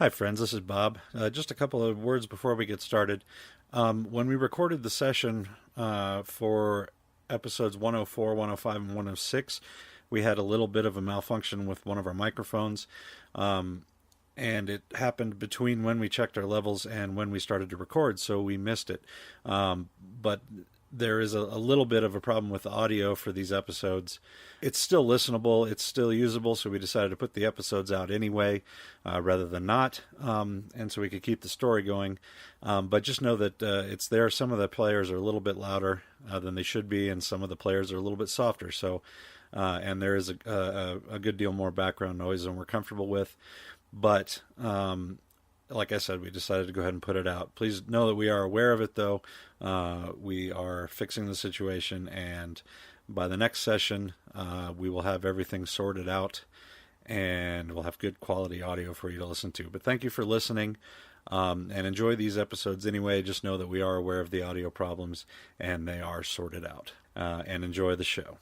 Hi, friends. This is Bob. Just a couple of words before we get started. When we recorded the session for episodes 104, 105, and 106, we had a little bit of a malfunction with one of our microphones. And it happened between when we checked our levels and when we started to record, so we missed it. But there is a little bit of a problem with the audio for these episodes. It's still listenable, it's still usable, so we decided to put the episodes out anyway, rather than not, and so we could keep the story going. But just know that it's there. Some of the players are a little bit louder than they should be, and some of the players are a little bit softer. So, and there is a good deal more background noise than we're comfortable with. But like I said, we decided to go ahead and put it out. Please know that we are aware of it, though. We are fixing the situation, and by the next session, we will have everything sorted out, and we'll have good quality audio for you to listen to. But thank you for listening, and enjoy these episodes anyway. Just know that we are aware of the audio problems, and they are sorted out. And enjoy the show.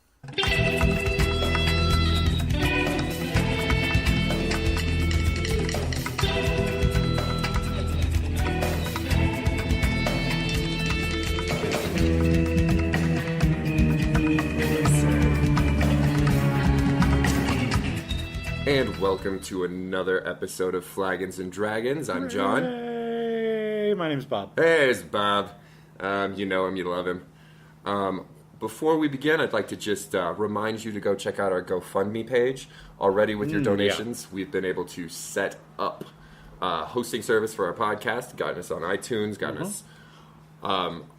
And welcome to another episode of Flagons and Dragons. I'm John. Hey, my name's Bob. Hey, it's Bob. You know him, you love him. Before we begin, I'd like to just remind you to go check out our GoFundMe page. Already with your donations, we've been able to set up hosting service for our podcast, gotten us on iTunes, gotten us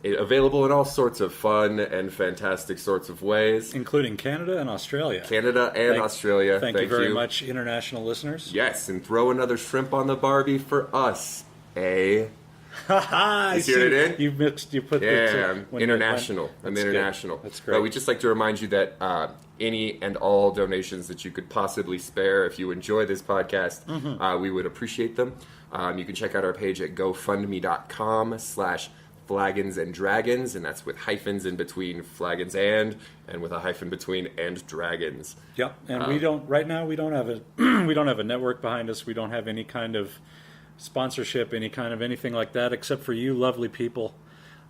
available in all sorts of fun and fantastic sorts of ways. Including Canada and Australia. Australia. Thank you very much, international listeners. Yes, and throw another shrimp on the Barbie for us, eh? Haha! You see what I did? You put I'm international. I'm international. That's great. But we'd just like to remind you that any and all donations that you could possibly spare, if you enjoy this podcast, we would appreciate them. You can check out our page at gofundme.com/Flagons and Dragons, and that's with hyphens in between Flagons and with a hyphen between and Dragons. Yep, and we don't have a we don't have a network behind us. We don't have any kind of sponsorship, any kind of anything like that, except for you lovely people.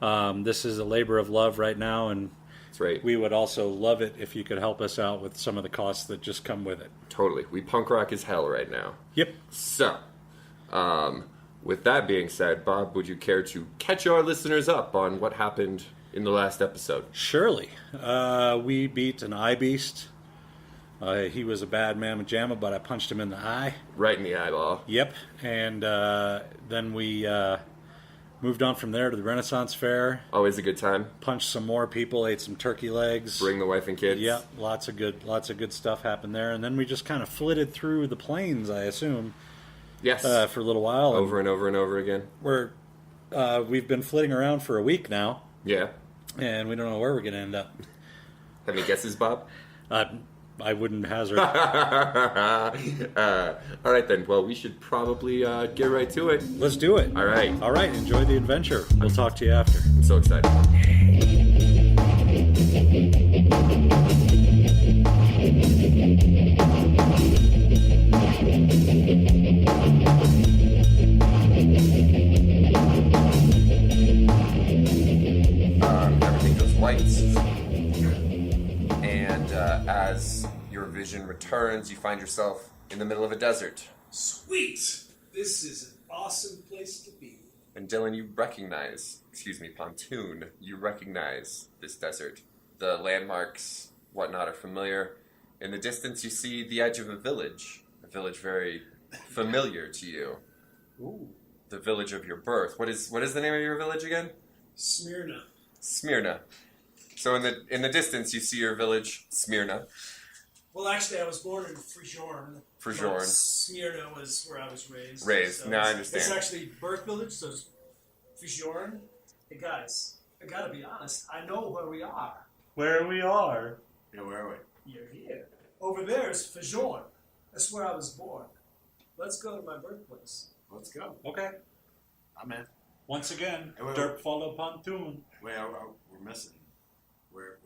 This is a labor of love right now, and that's right. We would also love it if you could help us out with some of the costs that just come with it. Totally. We punk rock as hell right now. Yep. So, with that being said, Bob, would you care to catch our listeners up on what happened in the last episode? Surely. We beat an eye beast. He was a bad mamma jamma, but I punched him in the eye. Right in the eyeball. Yep. And then we moved on from there to the Renaissance Fair. Always a good time. Punched some more people, ate some turkey legs. Bring the wife and kids. Yep. Lots of good stuff happened there. And then we just kind of flitted through the plains, I assume. Yes. For a little while. Over and over and over again. We've been flitting around for a week now. Yeah. And we don't know where we're going to end up. Have any guesses, Bob? I wouldn't hazard. All right, then. Well, we should probably get right to it. Let's do it. All right. All right. Enjoy the adventure. We'll talk to you after. I'm so excited. Everything goes white. And as your vision returns, you find yourself in the middle of a desert. Sweet! This is an awesome place to be. And Dylan, Pontoon, you recognize this desert. The landmarks, whatnot, are familiar. In the distance, you see the edge of a village very familiar to you. Ooh. The village of your birth. What is the name of your village again? Smyrna. So in the distance, you see your village, Smyrna. Well, actually, I was born in Frijourn. Smyrna was where I was raised. So now I understand. It's actually birth village, so it's Frijourn. Hey, guys, I gotta be honest. I know where we are. Where we are? Yeah, where are we? You're here. Over there is Frijourn. That's where I was born. Let's go to my birthplace. Let's go. Okay. I'm in. Once again, Hey, wait, Dirt follow Pontoon. Wait, we're missing. We're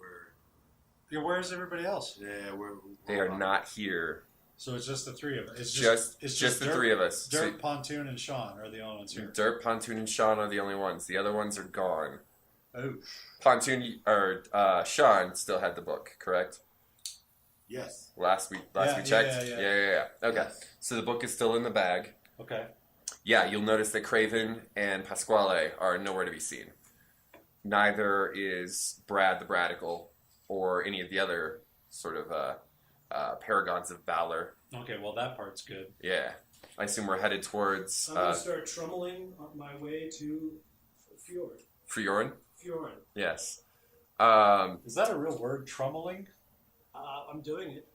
Where's everybody else? yeah, we're They are not here So it's just the three of us. It's just the three of us. Dirt, So, Pontoon, and Sean are the only ones here. Dirt, Pontoon, and Sean are the only ones. The other ones are gone. Oh. Pontoon or Sean still had the book, correct? Yes. Last we checked. Yeah. Okay. Yes. So the book is still in the bag. Okay. Yeah, you'll notice that Craven and Pasquale are nowhere to be seen. Neither is Brad the Prodigal or any of the other sort of paragons of valor. Okay, well that part's good. Yeah. I assume we're headed towards I'm going to start trummeling on my way to Fjord. Friorin? Fjord. Yes. Is that a real word, trummeling? I'm doing it.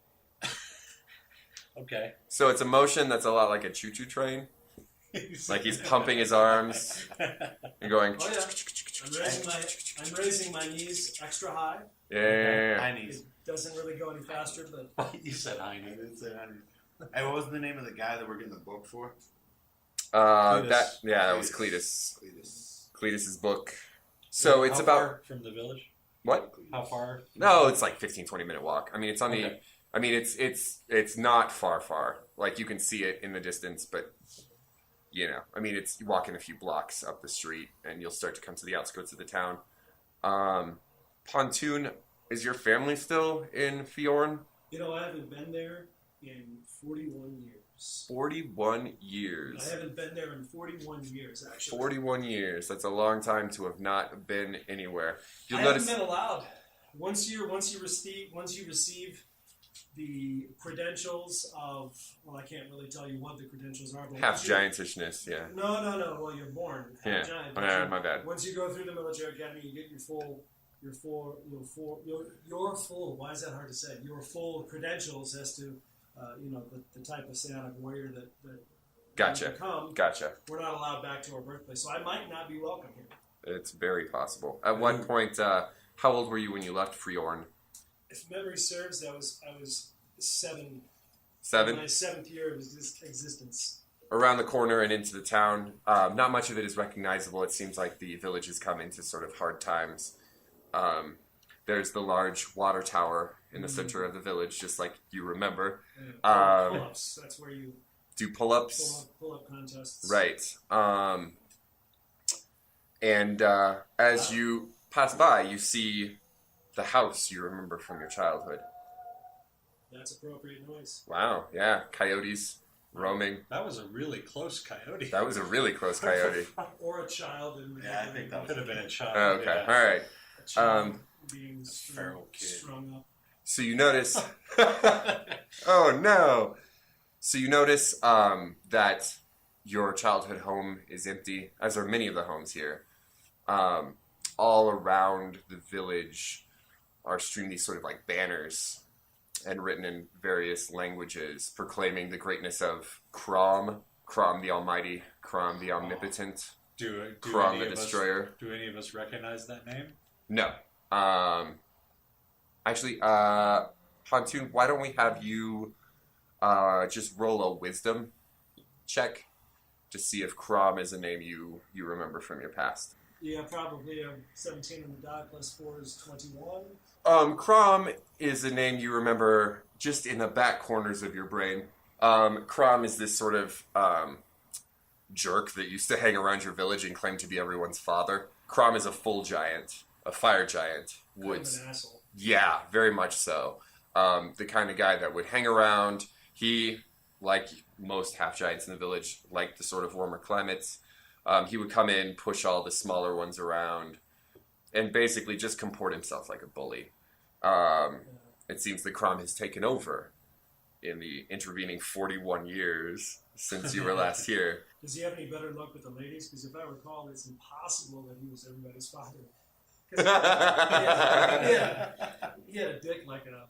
Okay. So it's a motion that's a lot like a choo-choo train. Like he's pumping his arms and going. Oh yeah. I'm raising my knees extra high. Yeah. High knees. It doesn't really go any faster, but You said I Heine. didn't say high knees. Hey, what was the name of the guy that we're getting the book for? That was Cletus. Cletus's book. So it's How about far from the village? what? How far? No, it's like 15-20 minute walk. I mean, it's on the. Okay. I mean, it's not far. Like you can see it in the distance, but you know, I mean, it's you walk in a few blocks up the street, and you'll start to come to the outskirts of the town. Pontoon, is your family still in Fjorn? you know, I haven't been there in 41 years. 41 years. I haven't been there in 41 years, actually. 41 years. That's a long time to have not been anywhere. You'll I notice. haven't been allowed. Once you receive the credentials of, well, I can't really tell you what the credentials are. But Half giantishness, yeah. No. Well, you're born half Yeah. giant. Oh, Once yeah, you- my bad. Once you go through the military academy, you get your full. Why is that hard to say? Your full credentials as to, the type of psionic warrior that Gotcha. you become. Gotcha. We're not allowed back to our birthplace, so I might not be welcome here. It's very possible. At one point, how old were you when you left Fjorn? If memory serves, I was 7. 7? My 7th year of existence. Around the corner and into the town. Not much of it is recognizable. It seems like the village has come into sort of hard times. There's the large water tower in the center of the village, just like you remember. Pull-ups. That's where you Do pull-ups. pull-up contests. Right. And as you pass by, you see the house you remember from your childhood. That's appropriate noise. Wow, yeah. Coyotes roaming. That was a really close coyote. That was a really close coyote. Or a child. Yeah, I think that Could have been a child. Oh, okay, yeah. all right. A child being feral kid. strung up. So you notice... oh, no. So you notice that your childhood home is empty, as are many of the homes here. All around the village are streamed these sort of like banners and written in various languages proclaiming the greatness of Crom the Almighty, Crom the Omnipotent, Crom the Destroyer. Do any of us recognize that name? No. Actually, Pontoon, why don't we have you just roll a wisdom check to see if Crom is a name you remember from your past. Yeah, probably. 17 on the dot plus 4 is 21. Crom is a name you remember just in the back corners of your brain. Crom is this sort of jerk that used to hang around your village and claim to be everyone's father. Crom is a full giant, a fire giant. Kind of an asshole. Yeah, very much so. The kind of guy that would hang around. He, like most half-giants in the village, liked the sort of warmer climates. He would come in, push all the smaller ones around, and basically just comport himself like a bully. It seems that Crom has taken over in the intervening 41 years since you were last here. Does he have any better luck with the ladies? Because if I recall, it's impossible that he was everybody's father. He had a dick like a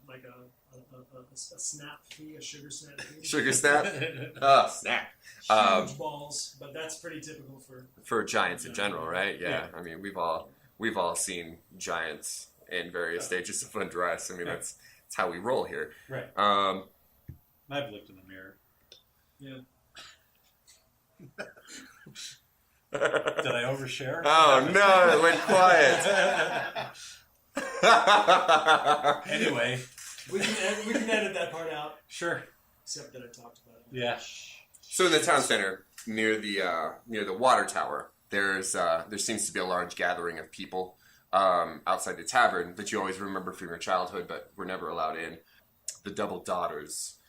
snap pea, a sugar snap pea. Sugar snap? Oh, snap. Huge balls, but that's pretty typical For giants in general, right? Yeah. I mean, we've all seen giants in various stages of undress. I mean, that's how we roll here. Right. I've looked in the mirror. Yeah. Did I overshare? Oh no, it went quiet. Anyway. We can edit that part out. Sure. except that I talked about it. Yeah. So in the town center, near the water tower, there seems to be a large gathering of people outside the tavern that you always remember from your childhood, but were never allowed in. The Double Daughters,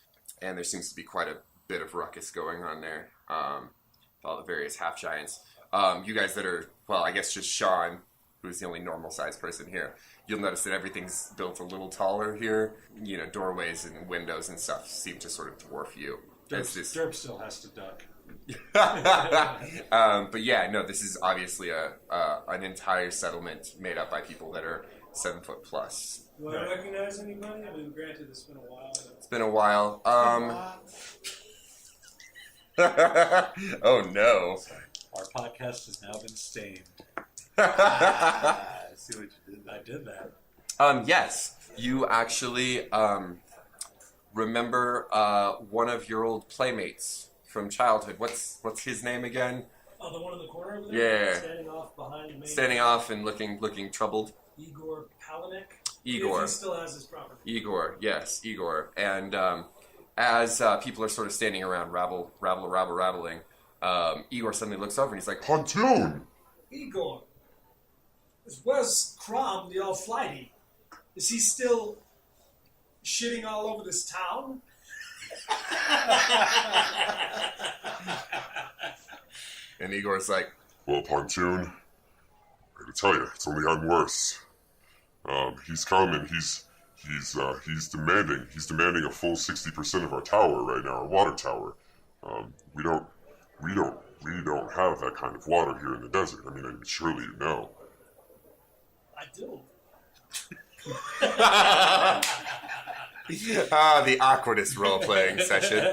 and there seems to be quite a bit of ruckus going on there. All the various half giants. You guys that are, well, I guess just Sean, who's the only normal-sized person here. You'll notice that everything's built a little taller here. You know, doorways and windows and stuff seem to sort of dwarf you. Derp still has to duck. But yeah, no, this is obviously an entire settlement made up by people that are 7 foot plus. Do I recognize anybody? I mean, granted, it's been a while. It's been a while. Oh no. Our podcast has now been stained. I see what you did there. I did that. Yes, you actually remember one of your old playmates from childhood. What's his name again? Oh, the one in the corner over there? Yeah. Standing off behind the main. Standing off and looking troubled. Igor Palanik? Igor. He still has his property. Igor, yes, Igor. And as people are sort of standing around rattling, Igor suddenly looks over and he's like, Pontoon! Igor, where's Crom, the old flighty? Is he still shitting all over this town? And Igor's like, Well, Pontoon, I gotta tell you, it's only gotten worse. He's come and he's demanding a full 60% of our tower right now, our water tower. We don't have that kind of water here in the desert. I mean, surely you know. I do. the awkwardest role-playing session.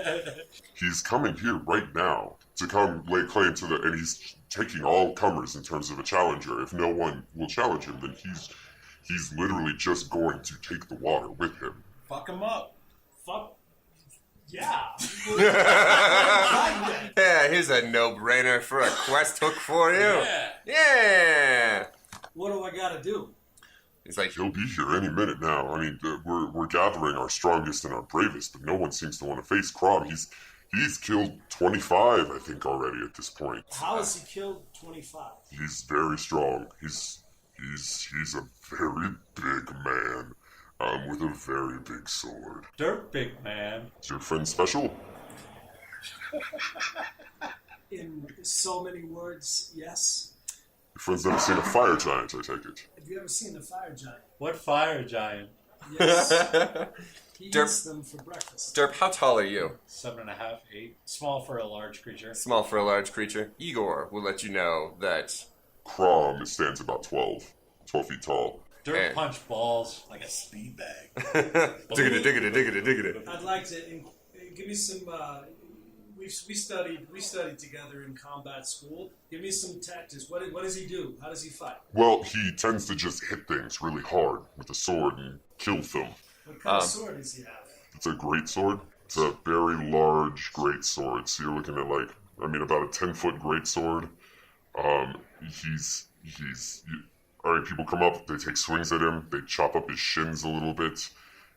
He's coming here right now to come lay claim to and he's taking all comers in terms of a challenger. If no one will challenge him, then he's literally just going to take the water with him. Fuck him up. Fuck. Yeah. Yeah, here's a no-brainer for a quest hook for you. Yeah. Yeah. What do I gotta do? He's like, He'll be here any minute now. I mean, we're gathering our strongest and our bravest, but no one seems to want to face Crom. He's killed 25, I think, already at this point. How has he killed 25? He's very strong. He's a very big man, with a very big sword. Dirt big man. Is your friend special? In so many words, yes. Your friend's never seen a fire giant, I take it. Have you ever seen the fire giant? What fire giant? Yes. He Derp. eats them for breakfast. Derp, how tall are you? 7.5, 8. Small for a large creature. Small for a large creature. Igor will let you know that Crom stands about 12 feet tall. Dirt Hey. punch balls. Like a speed bag. diggity. I'd like to give me some. We studied together in combat school. Give me some tactics. What does he do? How does he fight? Well, he tends to just hit things really hard with a sword and kill them. What kind of sword does he have? It's a great sword. It's a very large great sword. So you're looking at about a 10-foot great sword. Alright, people come up, they take swings at him, they chop up his shins a little bit,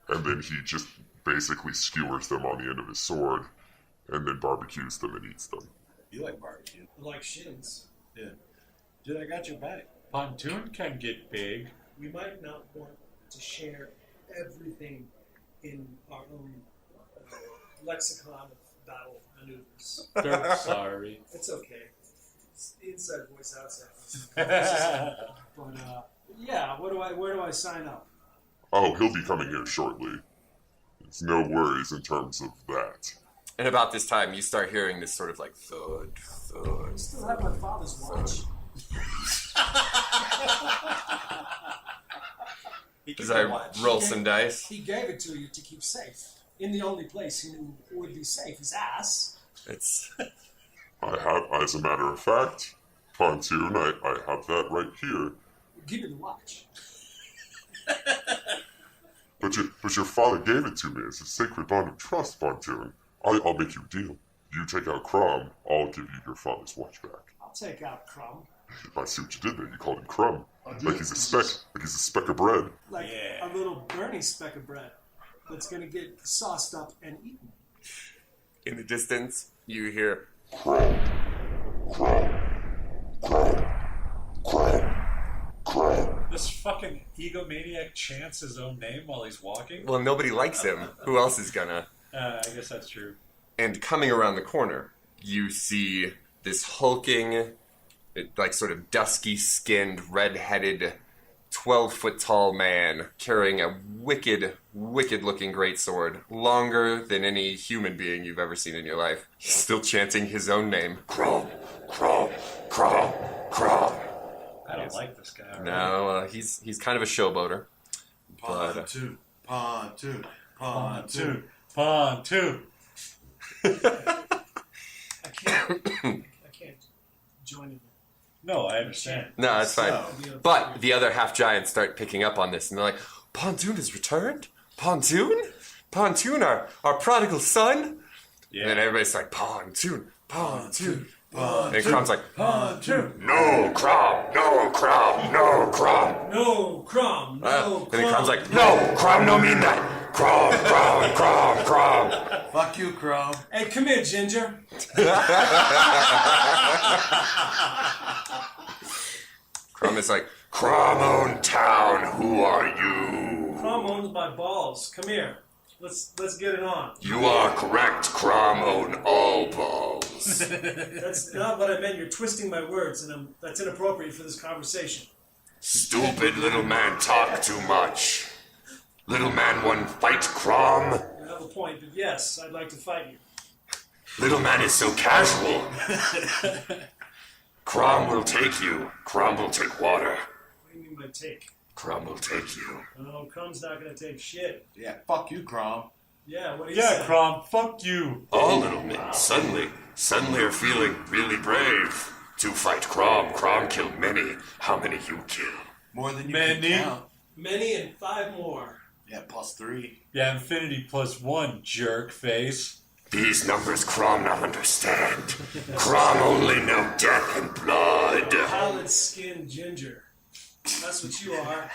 and then he just basically skewers them on the end of his sword, and then barbecues them and eats them. You like barbecue. Like shins. Yeah. Dude, I got your back. Pontoon can get big. We might not want to share everything in our own lexicon of battle maneuvers. Dirt sorry. It's okay. It's inside voice, outside voice. But yeah, where do I sign up? Oh, he'll be coming here shortly. There's no worries in terms of that. And about this time, you start hearing this sort of like thud. I still have my father's watch. As I roll some dice. He gave it to you to keep safe. In the only place he knew would be safe, his ass. It's I have, as a matter of fact, Pontoon, I have that right here. Give me the watch. But your father gave it to me as a sacred bond of trust, Pontoon. I'll make you a deal. You take out Crom, I'll give you your father's watch back. I'll take out Crumb. I see what you did there. You called him Crumb. Like he's a speck of bread. Like a little Bernie speck of bread that's going to get sauced up and eaten. In the distance, you hear Crawl, crawl, crawl, crawl, crawl. This fucking egomaniac chants his own name while he's walking. well, nobody likes him. Who else is gonna? I guess that's true. And coming around the corner, you see this hulking, like sort of dusky-skinned, red-headed, 12-foot-tall man carrying a wicked, wicked-looking greatsword, longer than any human being you've ever seen in your life. He's still chanting his own name. Crawl, crawl, crawl, crawl. I don't like this guy. Already. No, he's kind of a showboater. Pontoon, pontoon, pontoon. Pontoon. I can't join it. No, I understand. No, that's fine. So- But the other half-giants start picking up on this, and they're like, Pontoon has returned? Pontoon? Pontoon, our prodigal son? Yeah. And then everybody's like, Pontoon, Pontoon. And Crom's like, Pontoon. No, Crom, no, Crom, no, Crom. No, Crom. No, and then Crom's Crom. like, No, Crom, no mean that. Crom, Crom, Crom, Crom. Fuck you, Crom. Hey, come here, Ginger. Crom is like, Cromone Town, who are you? Crom owns my balls. Come here. Let's get it on. You are correct, Crom own all balls. That's not what I meant. You're twisting my words, and that's inappropriate for this conversation. Stupid little man talk too much. Little man one fight Crom. You have a point, but yes, I'd like to fight you. Little man is so casual. Crom will take you. Crom will take water. What do you mean by take? Crom will take you. No, Crom's not going to take shit. Yeah, fuck you, Crom. Yeah, what do you Yeah, say? Crom, fuck you. All little men suddenly are feeling really brave to fight Crom. Crom killed many. How many you kill? More than you Many? can count. Many and 5 more. Yeah, +3. Yeah, infinity +1, jerk face. These numbers Crom not understand. Crom only know death and blood. Pallid-skinned ginger. That's what you are.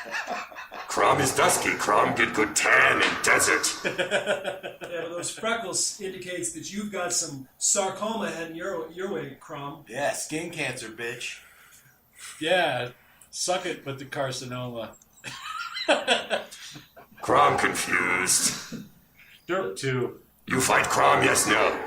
Crom is dusky. Crom get good tan in desert. Yeah, but those freckles indicates that you've got some sarcoma heading your way, Crom. Yeah, skin cancer, bitch. Yeah, suck it with the carcinoma. Crom confused. Derp 2. You fight Crom, yes, no.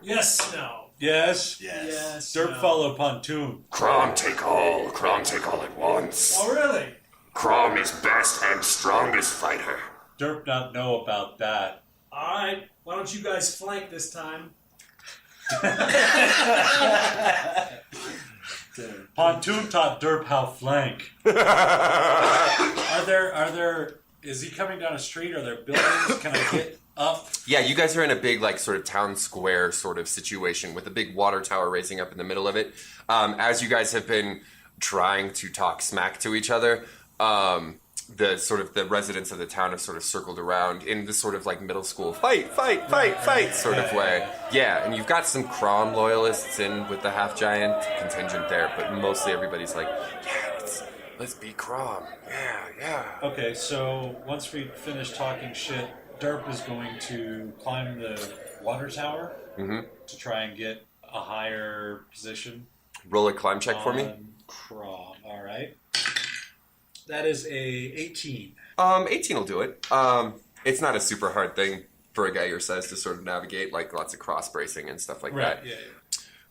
Yes, no. Yes. Yes. Derp no. follow Pontoon. Crom take all. Crom take all at once. Oh, really? Crom is best and strongest fighter. Derp not know about that. All right. Why don't you guys flank this time? Pontoon taught Derp how flank. Are there? Is he coming down a street? Are there buildings? Can I get up? yeah, you guys are in a big, like, sort of town square sort of situation with a big water tower raising up in the middle of it. As you guys have been trying to talk smack to each other, the residents of the town have sort of circled around in this sort of like middle school fight sort of way. Yeah, and you've got some Crom loyalists in with the half giant contingent there, but mostly everybody's like, yeah, let's be Crom. Yeah. Okay, so once we finish talking shit, Derp is going to climb the water tower to try and get a higher position. Roll a climb check for me. on Crom. All right. That is a 18. 18 will do it. It's not a super hard thing for a guy your size to sort of navigate, like lots of cross bracing and stuff like that. Yeah.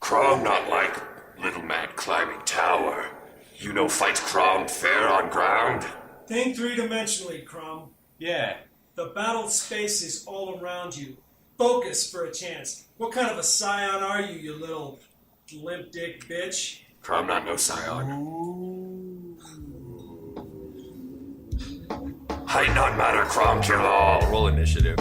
Crom not like little man climbing tower. You know fight Crom fair on ground. Think three-dimensionally, Crom. Yeah. The battle space is all around you. Focus for a chance. What kind of a scion are you, you little limp dick bitch? Crom not no scion. Height not matter, Crom kill all. Roll initiative.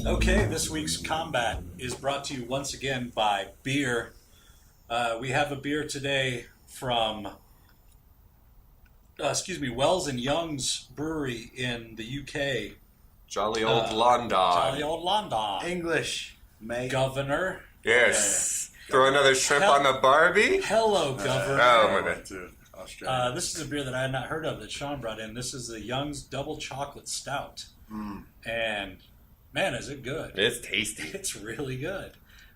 Okay, this week's combat is brought to you once again by beer. We have a beer today from, Wells and Young's Brewery in the UK. Jolly old London. Jolly old London. English, mate. Governor. Yes. Throw another shrimp on the Barbie? Hello, Governor. Oh, my God. Dude, Australia. This is a beer that I had not heard of that Sean brought in. This is the Young's Double Chocolate Stout. And, man, is it good. It's tasty. It's really good.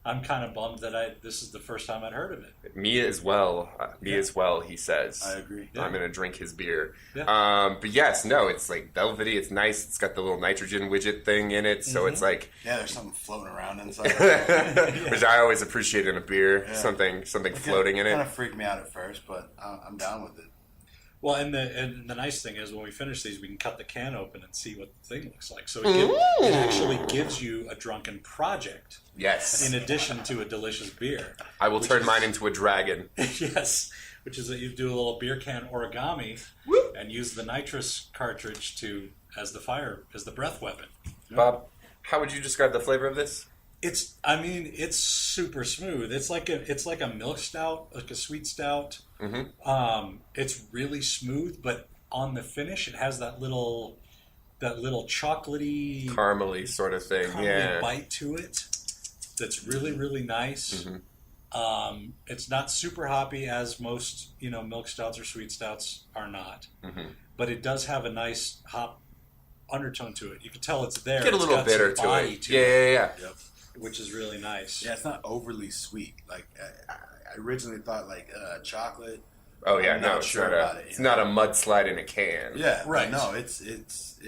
I'm kind of bummed that this is the first time I'd heard of it. Me as well. As well, he says. I agree. I'm going to drink his beer. Yeah. But yes, no, it's like velvety. It's nice. It's got the little nitrogen widget thing in it. So it's like... Yeah, there's something floating around inside. Which I always appreciate in a beer. Yeah. Something floating in it. Kind of freaked me out at first, but I'm down with it. Well, and the nice thing is when we finish these, we can cut the can open and see what the thing looks like. So it actually gives you a drunken project. Yes. In addition to a delicious beer. I will turn mine into a dragon. Yes. Which is that you do a little beer can origami and use the nitrous cartridge as the breath weapon. Bob, how would you describe the flavor of this? It's super smooth. It's like a milk stout, like a sweet stout. It's really smooth, but on the finish, it has that little chocolatey, Caramely sort of thing. Yeah. bite to it. That's really, really nice. It's not super hoppy as most milk stouts or sweet stouts are not, but it does have a nice hop undertone to it. You can tell it's there. Get a It's little got bitter some to body it. to Yeah. Yep. which is really nice. Yeah, it's not overly sweet. Like I originally thought, like chocolate. Oh yeah, I'm no, not it's sure not about a it, it's not a mudslide in a can. Yeah, Right. No, it is.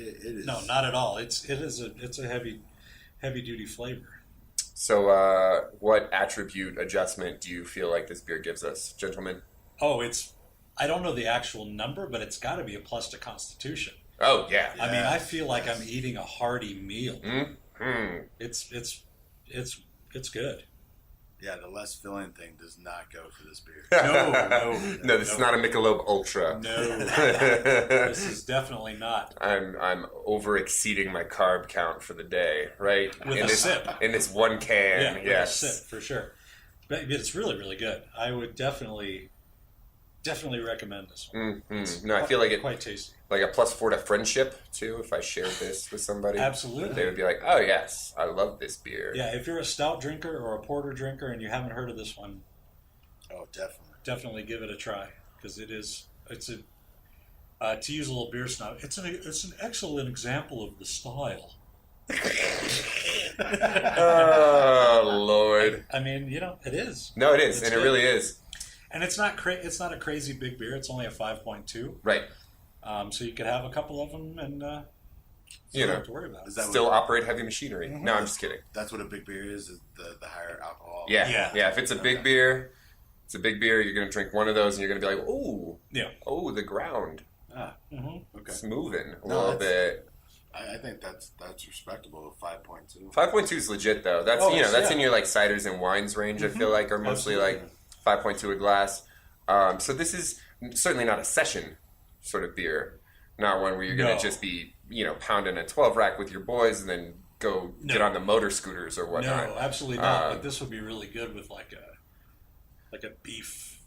No, not at all. It's a heavy duty flavor. So, what attribute adjustment do you feel like this beer gives us, gentlemen? Oh, I don't know the actual number, but it's got to be a plus to Constitution. Oh yeah. I mean, I feel like I'm eating a hearty meal. Mm-hmm. It's good. Yeah, the less filling thing does not go for this beer. No, this is not a Michelob Ultra. No, this is definitely not. I'm over exceeding my carb count for the day, right? With in a sip. In this one can, Yeah, yes. with a sip for sure. But it's really, really good. I would definitely recommend this one. Mm-hmm. No, I feel like quite tasty. like a +4 to friendship too. If I shared this with somebody, Absolutely. they would be like, "Oh yes, I love this beer." Yeah, if you're a stout drinker or a porter drinker and you haven't heard of this one, Oh, definitely. definitely give it a try because to use a little beer snob, it's an excellent example of the style. Oh Lord! I mean, it is. No, it is, It's and good. it really is. And it's not it's not a crazy big beer. It's only a 5.2. Right. So you could have a couple of them and You know, don't have to worry about it. Is that Still what, operate heavy machinery. No, I'm just kidding. that's what a big beer is the higher alcohol? Yeah. Yeah. If it's a big beer, you're going to drink one of those and you're going to be like, "Ooh, Yeah. oh, the ground. Ah, Mm-hmm. okay. It's moving a No, little that's- bit." I think that's respectable. 5.2. 5.2 is legit though. That's that's in your like ciders and wines range. I feel like are mostly like 5.2 a glass. So this is certainly not a session sort of beer. Not one where you're going to just be pounding a 12 rack with your boys and then go get on the motor scooters or whatnot. No, absolutely not. But this would be really good with like a beef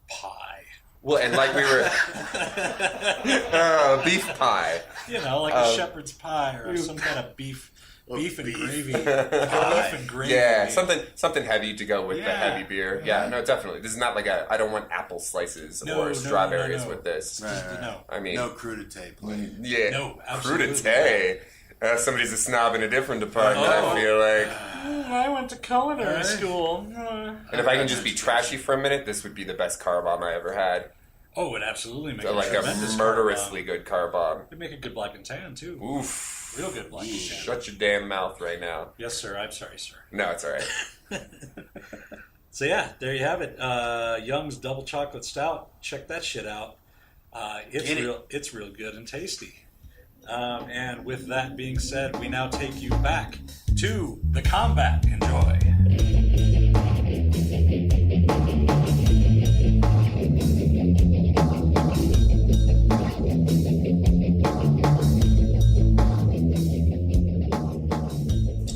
pie. Well, and like we were beef pie. Like a shepherd's pie or some kind of beef and gravy. Beef and gravy. Yeah, something heavy to go with the Yeah. heavy beer. Yeah, no, definitely. This is not like I don't want apple slices or strawberries with this. Right. No. I mean, No crudité play. yeah, No, absolutely. crudité. Somebody's a snob in a different department. I feel like. I went to culinary school. And if I can just be trashy for a minute, this would be the best car bomb I ever had. Oh, it absolutely makes Like a tremendous murderously good car bomb. It'd make a good black and tan too. Oof. Real good black and tan. Shut your damn mouth right now. Yes, sir. I'm sorry, sir. No, it's all right. So yeah, there you have it. Young's Double Chocolate Stout. Check that shit out. It's real good and tasty. And with that being said, we now take you back to the combat. Enjoy.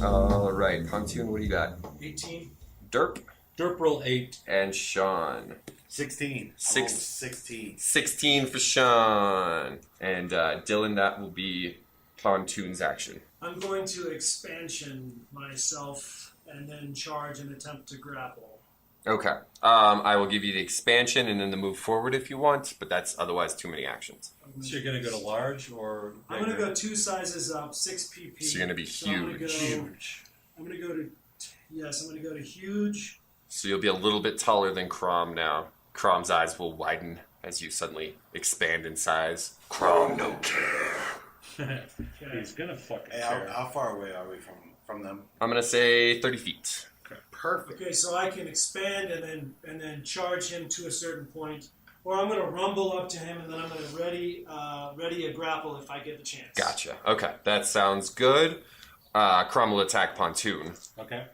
All right, Pontoon, what do you got? 18. Derp Derp roll 8. and Sean. 16. 16. 16 for Sean. And Dylan, that will be Pontoon's action. I'm going to expansion myself and then charge and attempt to grapple. Okay. I will give you the expansion and then the move forward if you want, but that's otherwise too many actions. So you're going to go to large or I'm going to go 2 sizes up, 6 pp. So you're going to be huge. huge? I'm going to go to, yes, I'm going to go to huge. So you'll be a little bit taller than Crom now. Crom's eyes will widen as you suddenly expand in size. Crom, no care. He's going to fucking Hey, care. how far away are we from them? I'm going to say 30 feet. Perfect. Okay, so I can expand and then charge him to a certain point, or I'm going to rumble up to him and then I'm going to ready a grapple if I get the chance. Gotcha. Okay, that sounds good. Crom will attack Pontoon. Okay.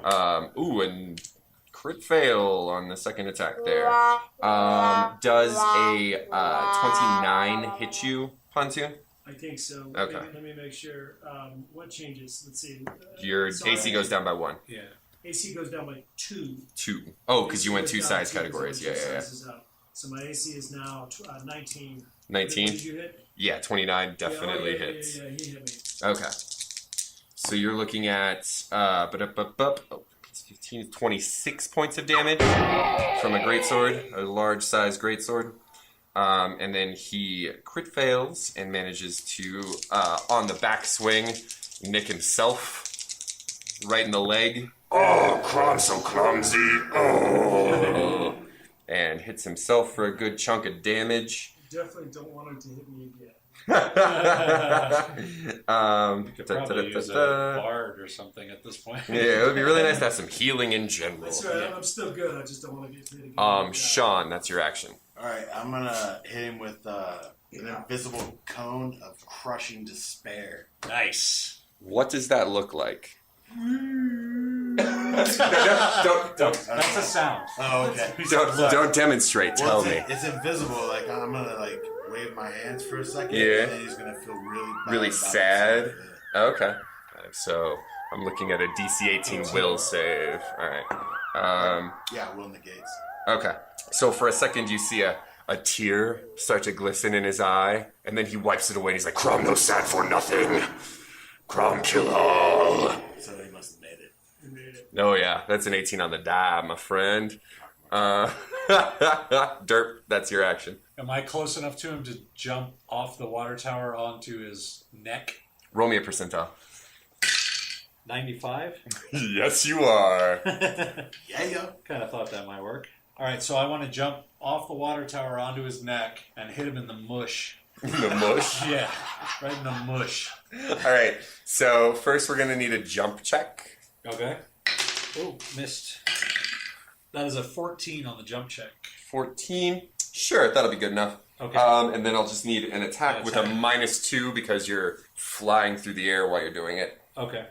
And crit fail on the second attack there. Does a 29 hit you, Pontoon? I think so. Okay. Let me make sure. What changes? Let's see. Your So AC goes down by 1. Yeah. AC goes down by 2. 2. Oh, because you went AC 2 goes down size 2, categories. so Yeah, it's yeah, 2 yeah. sizes up. So my AC is now 19. What 19? did you hit? Yeah, 29 definitely yeah, hits. Yeah, he hit me. Okay. So you're looking at 15 to 26 points of damage from a greatsword, a large size greatsword. And then he crit fails and manages to, on the backswing, nick himself right in the leg. Oh, Crom's so clumsy. Oh. And hits himself for a good chunk of damage. Definitely don't want him to hit me again. You could probably use a bard or something at this point. Yeah, it would be really nice to have some healing in general. That's right. I'm still good. I just don't want to get hit again. Sean, that's your action. All right, I'm gonna hit him with an invisible cone of crushing despair. Nice. What does that look like? Don't That's a sound. Oh, okay. don't demonstrate. Tell me. It's invisible. Like I'm gonna wave my hands for a second. Yeah. And then he's gonna feel really bad Really about sad? himself. Okay. So I'm looking at a DC 18 will save. All right. Yeah, will negates. Okay. So for a second, you see a tear start to glisten in his eye, and then he wipes it away. And he's like, "Crom, no sad for nothing. Crom, kill all." So he must have made it. He made it. Oh yeah, that's an 18 on the die, my friend. Derp, that's your action. Am I close enough to him to jump off the water tower onto his neck? Roll me a percentile. 95? Yes, you are. Yeah. Kind of thought that might work. All right, so I want to jump off the water tower onto his neck and hit him in the mush. The mush. Yeah, right in the mush. All right. So first, we're gonna need a jump check. Okay. Oh, missed. That is a 14 on the jump check. 14. Sure, that'll be good enough. Okay. And then I'll just need an attack Yeah, with a attack. -2 because you're flying through the air while you're doing it. Okay.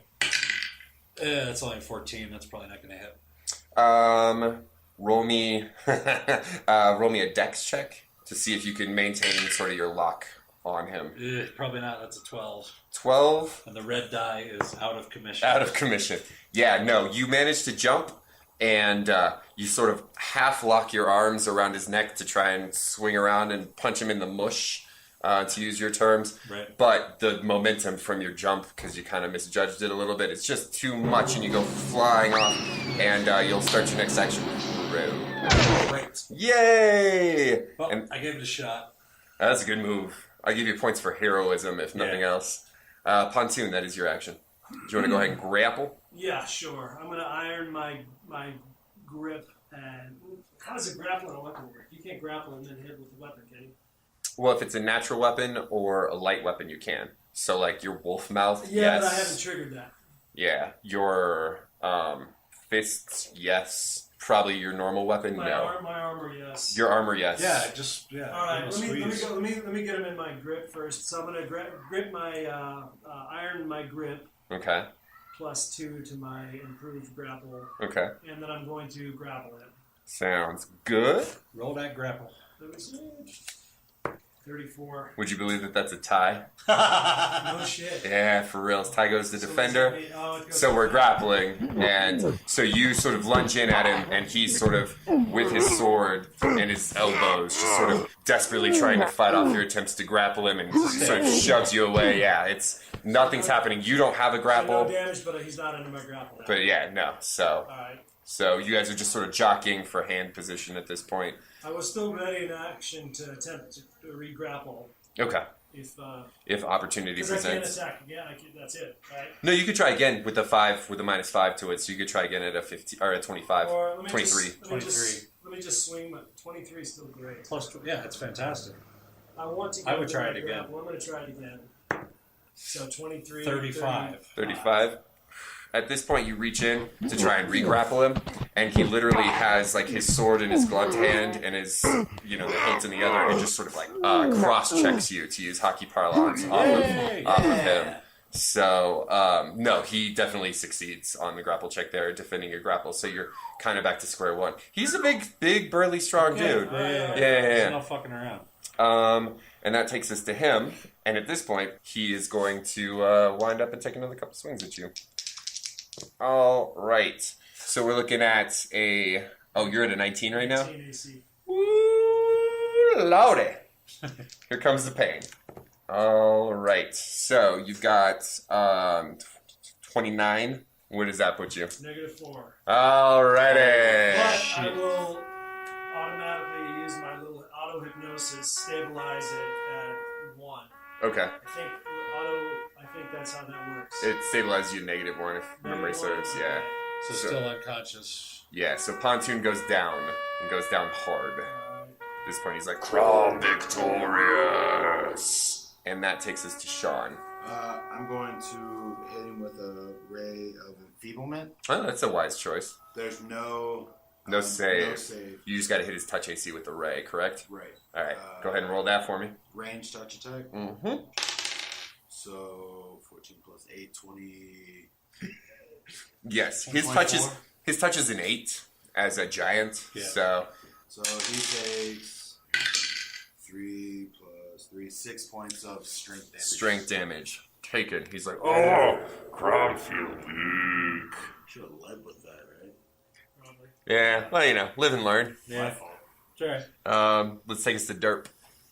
That's only 14. That's probably not going to hit. Roll me a dex check to see if you can maintain sort of your lock on him. Probably not. That's a 12. 12. And the red die is out of commission. Out of commission. Yeah, no, you managed to jump, and you sort of half lock your arms around his neck to try and swing around and punch him in the mush, to use your terms. Right. But the momentum from your jump, because you kind of misjudged it a little bit, it's just too much, and you go flying off, and you'll start your next action. Great. Yay! Well, And I gave it a shot. that's a good move. I give you points for heroism, if nothing else. Pontoon, that is your action. Do you want to go ahead and grapple? Yeah, sure. I'm gonna iron my grip. And how does a grapple and a weapon work? You can't grapple and then hit with a weapon, can you? Well, if it's a natural weapon or a light weapon, you can. So, like your wolf mouth, Yeah, yes. but I haven't triggered that. Yeah, your fists, yes. Probably your normal weapon, My no. my armor, yes. Your armor, yes. Yeah. All right, give him a squeeze. let me get him in my grip first. So I'm gonna grip my iron my grip Okay. +2 to my improved grapple, Okay. and then I'm going to grapple him. Sounds good. Roll that grapple. Let me see. 34. Would you believe that that's a tie? No shit. Yeah, for real. Tie goes the So defender. it goes So we're grappling, and so you sort of lunge in at him, and he's sort of with his sword and his elbows, just sort of desperately trying to fight off your attempts to grapple him, and sort of shoves you away. Yeah, nothing's happening. You don't have a So no grapple, damage, but he's not under my grapple now. but yeah, no. So All right. So you guys are just sort of jockeying for hand position at this point. I was still ready in action to attempt to re-grapple Okay. if Opportunity because I can't presents. attack again. That's it, right? No, you could try again with the 5 with the -5 to it. So you could try again at a 15 or a 25, Or let me 23. Let me just swing. 23 is still great. Yeah, it's fantastic. I want to. I would try it again. I'm going to try it again. So 23, 35. 35. At this point, you reach in to try and re-grapple him, and he literally has like his sword in his gloved hand and his, the hilt in the other, and just sort of like cross-checks you, to use hockey parlance, off of him. So, no, he definitely succeeds on the grapple check there, defending your grapple. So you're kind of back to square one. He's a big, burly, strong dude. Yeah. He's not fucking around. And that takes us to him. And at this point, he is going to wind up and take another couple swings at you. All right. So we're looking at a... Oh, you're at a 19 right now? 19 AC. Woo, lordy. Here comes the pain. All right. So you've got 29. Where does that put you? -4. All righty. But I will automatically use my little auto-hypnosis, stabilize it at 1. Okay. I think that's how that works. It stabilizes you -1 if memory serves. Yeah. So still unconscious. Yeah, so Pontoon goes down, and goes down hard. Alright. At this point, he's like, Crom victorious! And that takes us to Sean. I'm going to hit him with a ray of enfeeblement. Oh, that's a wise choice. There's no save. No save. You just gotta hit his touch AC with the ray, correct? Right. Alright, go ahead and roll that for me. Range touch attack. Mm-hmm. So 14 plus 8, 20. Yes, his 24? touch is an 8 as a giant, Yeah. so... So he takes 3 plus 3, 6 points of strength damage. Strength damage. Taken. He's like, oh, Crom feel weak. Should have led with that, right? Probably. Yeah, well, live and learn. My Yeah. fault. It's all right. Let's take us to Derp.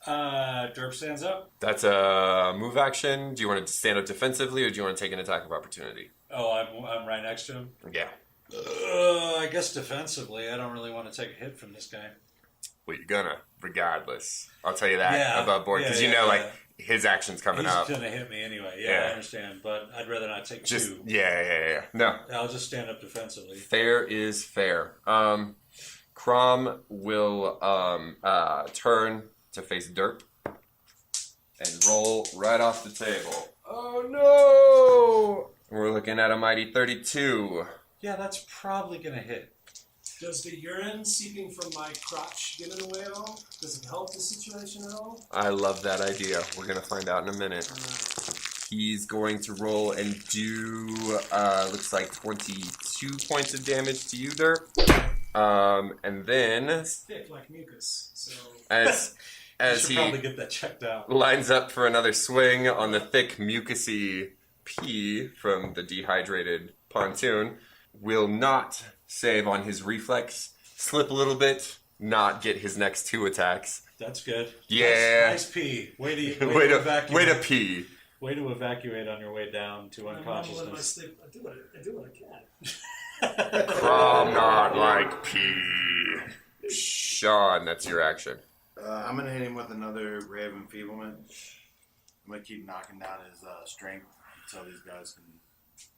Derp stands up. That's a move action. Do you want to stand up defensively, or do you want to take an attack of opportunity? Oh, I'm right next to him. Yeah. I guess defensively, I don't really want to take a hit from this guy. Well, you're gonna, regardless. I'll tell you that above board, because his action's coming He's up. gonna hit me anyway. Yeah, Yeah. I understand, but I'd rather not take Just two. yeah. No, I'll just stand up defensively. fair is fair. Crom will turn to face Derp and roll right off the table. Oh no! We're looking at a mighty 32. Yeah, that's probably gonna hit. Does the urine seeping from my crotch get in the way at all? Does it help the situation at all? I love that idea. We're gonna find out in a minute. He's going to roll and do looks like 22 points of damage to you, Derp. And then It's thick like mucus, so as You should he probably get that checked out. lines up for another swing on the thick mucusy pee from the dehydrated Pontoon, will not save on his reflex, slip a little bit, not get his next 2 attacks. That's good. Yeah. Nice pee. Way to way to evacuate. pee. Way to evacuate on your way down to I'm in my unconsciousness. sleep. I do what I can. Crom not like pee. Sean, that's your action. I'm going to hit him with another ray of enfeeblement. I'm going to keep knocking down his strength until these guys can...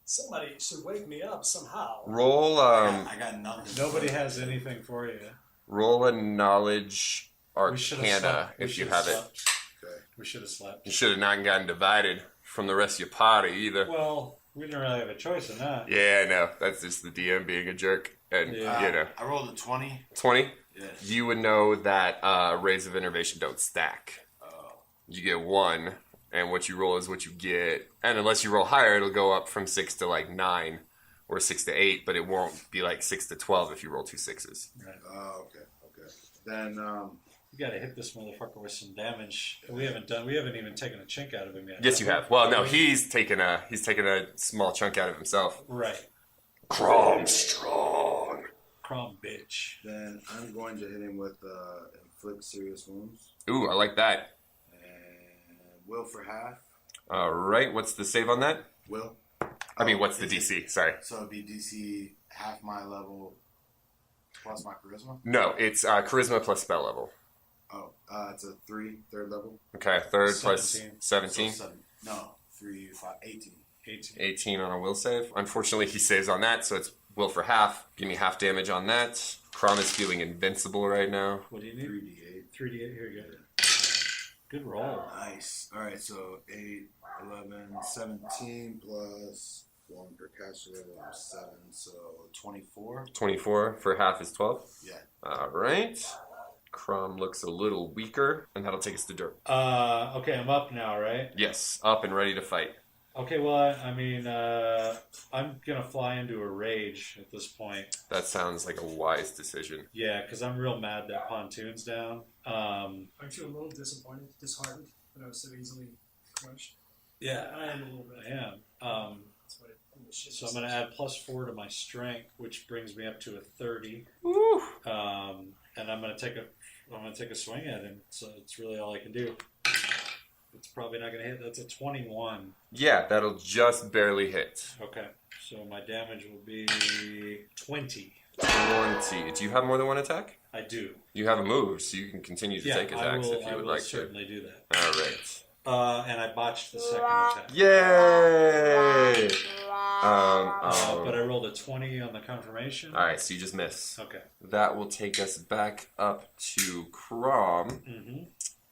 Somebody should wake me up somehow. Roll I got nothing. Nobody has anything for you. roll a knowledge We should have arcana slept. if you have it. Okay. We should have slept. You should have not gotten divided from the rest of your party either. Well, we didn't really have a choice in that. Yeah, I know. That's just the DM being a jerk. And, Yeah. I rolled a 20. 20? Yeah. You would know that rays of innervation don't stack. Oh. You get 1, and what you roll is what you get. And unless you roll higher, it'll go up from 6 to 9, or 6 to 8, but it won't be 6 to 12 if you roll 2 6s. Oh, okay. Then, You gotta hit this motherfucker with some damage. We haven't even taken a chink out of him yet. Yes, you have. Well, no, he's taken a small chunk out of himself. Right. Crom strong. Crom bitch. then I'm going to hit him with inflict serious wounds. Ooh, I like that. And will for half. All right, what's the save on that? Will. I mean, what's the DC? Sorry. So it'd be DC half my level plus my charisma? No, it's charisma plus spell level. Oh, it's a 3rd level. Okay, third 17. plus 17. So 3, 5, 18. 18 on a will save. Unfortunately, he saves on that, so it's will for half. Give me half damage on that. Crom is feeling invincible right now. What do you need? 3d8. 3d8. Here you go. Good roll. Nice. Alright, so 8, 11, 17 plus 1 per caster level, 7, so 24. 24 for half is 12. Yeah. All right. Crom looks a little weaker, and that'll take us to Derp. Okay, I'm up now, right? Yes, up and ready to fight. Okay, well, I mean, I'm gonna fly into a rage at this point. That sounds like a wise decision. Yeah, because I'm real mad that Pontoon's down. Aren't you a little disappointed, disheartened that I was so easily crushed? Yeah, I am a little bit. I am. That's what it should So I'm gonna add +4 to my strength, which brings me up to a 30. Woo! And I'm gonna take a swing at him. So it's really all I can do. It's probably not gonna hit. That's a 21. Yeah, that'll just barely hit. Okay, so my damage will be 20. 20. Do you have more than one attack? I do. You have a move, so you can continue to take attacks if you I would will like to. certainly do that. All right. And I botched the second attack. Yay! But I rolled a 20 on the confirmation. All right, so you just miss. Okay. That will take us back up to Crom. Mm-hmm.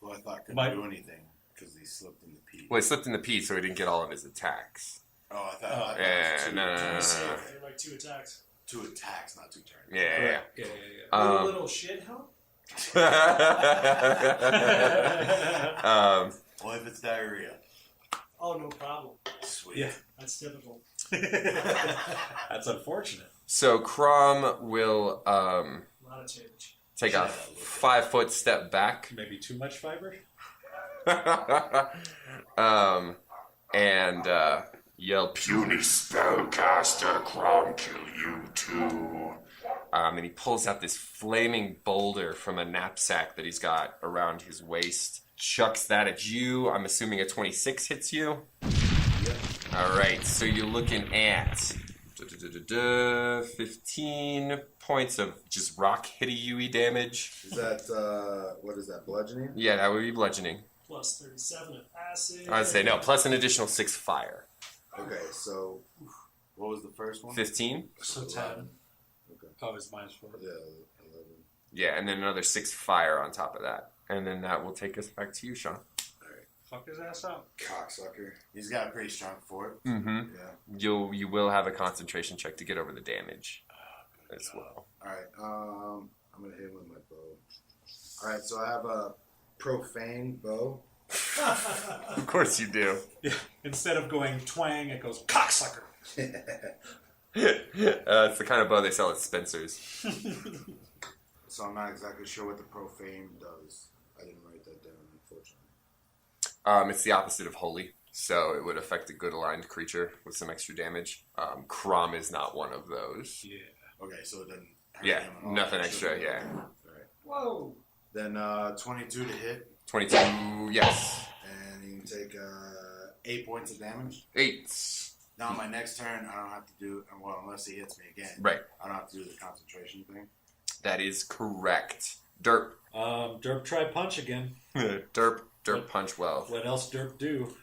Well, I thought I couldn't My- do anything because he slipped in the pee. Well, he slipped in the P, so he didn't get all of his attacks. Oh, I thought Yeah, it was no. They're like 2 attacks. 2 attacks, not 2 turns. Yeah. Yeah. Um, Little shit, huh? Well, if it's diarrhea, Oh, no problem. sweet. Yeah. That's typical. That's unfortunate. So Crom will A lot of change. take a 5-foot step back. Maybe too much fiber? And yell, "Puny spellcaster, Crom kill you too." And he pulls out this flaming boulder from a knapsack that he's got around his waist. Chucks that at you. I'm assuming a 26 hits you. Yep. All right, so you're looking at 15 points of just rock hitty you damage. Is that, what is that, bludgeoning? Yeah, that would be bludgeoning. Plus 37 of acid. I'd say no, plus an additional 6 fire. Okay, so what was the first one? 15? So 10. Okay. Oh, it's -4. Yeah, 11. Yeah, and then another 6 fire on top of that. And then that will take us back to you, Sean. Fuck his ass up. Cocksucker. He's got a pretty strong fort. Mm-hmm. Yeah. You will have a concentration check to get over the damage as well. Alright, I'm gonna hit him with my bow. Alright, so I have a profane bow. Of course you do. Yeah. Instead of going twang, it goes cocksucker. It's the kind of bow they sell at Spencer's. So I'm not exactly sure what the profane does. I didn't write that down, unfortunately. It's the opposite of holy, so it would affect a good aligned creature with some extra damage. Crom is not one of those. Yeah. Okay, so it doesn't hurt Yeah, him at all. nothing extra, yeah. Alright. Whoa. Then 22 to hit, 22, yes. and you can take 8 points of damage. 8. Now, my next turn, I don't have to do, well, unless he hits me again. Right, I don't have to do the concentration thing. that is correct. Derp. Derp try punch again. Derp punch well. What else Derp do?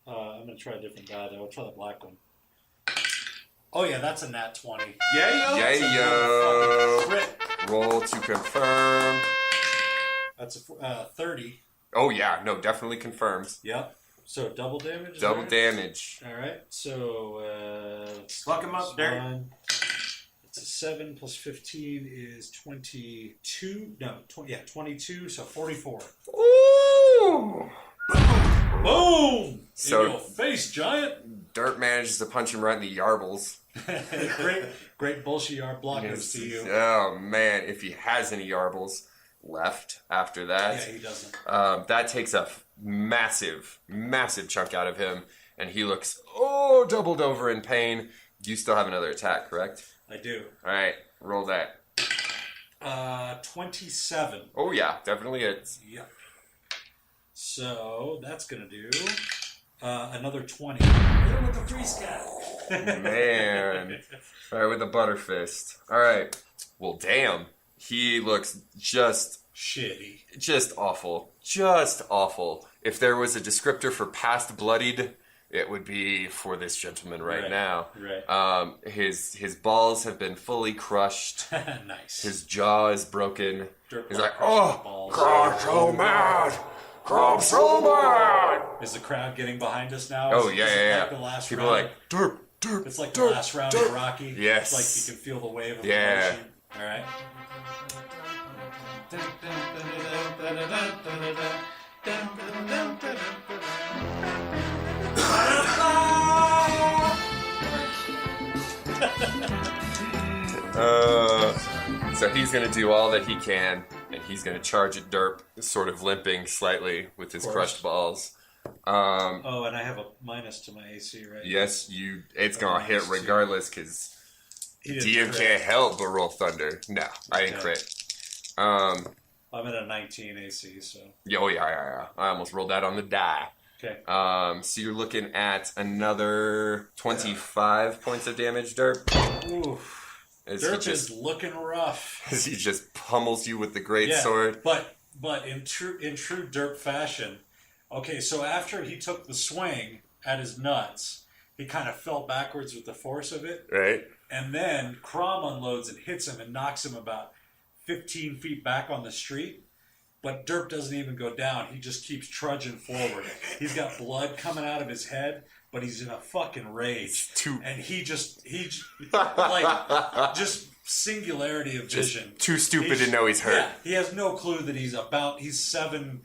I'm gonna try a different die though. I'll try the black one. Oh yeah, that's a nat 20. Yeah, yo. Crit. Roll to confirm. That's a 30. Oh yeah, no, definitely confirms. Yep. So double damage. Double there? damage. All right. So Fuck him up, Derp. It's a 7 plus 15 is 22. No, 22. So 44. Ooh. Boom! So- in your face, giant. Derp manages to punch him right in the yarbles. great bullshit yard block goes to you. Oh man, if he has any yarbles left after that. Yeah, he doesn't. That takes a massive chunk out of him, and he looks doubled over in pain. You still have another attack, correct? I do. All right, roll that. 27. Oh yeah, definitely hits. Yep. So that's gonna do another 20. Hit him with the freeze cat. Man. All right, with the butterfist. All right. Well, damn. He looks just Shitty. awful. Just awful. If there was a descriptor for past bloodied, it would be for this gentleman right now. Right. His balls have been fully crushed. Nice. His jaw is broken. Dirt He's ball like, crushing oh, balls. God, so mad. I'm so mad. Is the crowd getting behind us now? Oh, Is yeah, it yeah, like yeah. the last People are round? like, derp, derp. It's like the derp, last round derp. of Rocky. Yes. It's like you can feel the wave of Yeah. emotion. All right. So he's going to do all that he can, and he's going to charge at Derp, sort of limping slightly with his crushed balls. Oh, and I have a minus to my AC, right? Yes, it's going to hit -2. regardless, because He didn't DM crit. can't help but roll thunder. No, I didn't Okay. crit. I'm at a 19 AC, so. Yeah. I almost rolled that on the die. Okay. So you're looking at another 25 points of damage, Derp. Oof. As Derp is looking rough. as he just pummels you with the great Yeah, sword. but in true Derp fashion, okay, so after he took the swing at his nuts, he kind of fell backwards with the force of it, Right? and then Crom unloads and hits him and knocks him about 15 feet back on the street. But Derp doesn't even go down. He just keeps trudging forward. He's got blood coming out of his head, but he's in a fucking rage. And he just singularity of vision. Too stupid to know he's hurt. Yeah, he has no clue that he's 7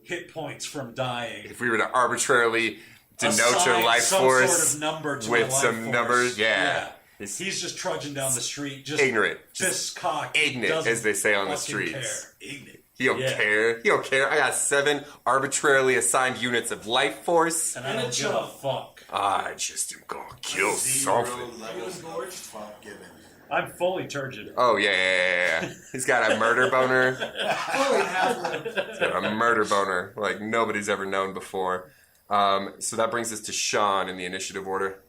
hit points from dying. If we were to arbitrarily denote your Assign life some force sort of number to with a life some force. numbers, yeah. It's He's just trudging down the street, just ignorant. fist cocked, ignorant, doesn't as they say on the fucking streets. care. Ignorant. He don't Yeah. care. He don't care. I got 7 arbitrarily assigned units of life force. And I don't give a fuck. I just am gonna kill something. Levels of fuck given. I'm fully turgid. Oh yeah. He's got a murder boner. He's got a murder boner like nobody's ever known before. So that brings us to Sean in the initiative order.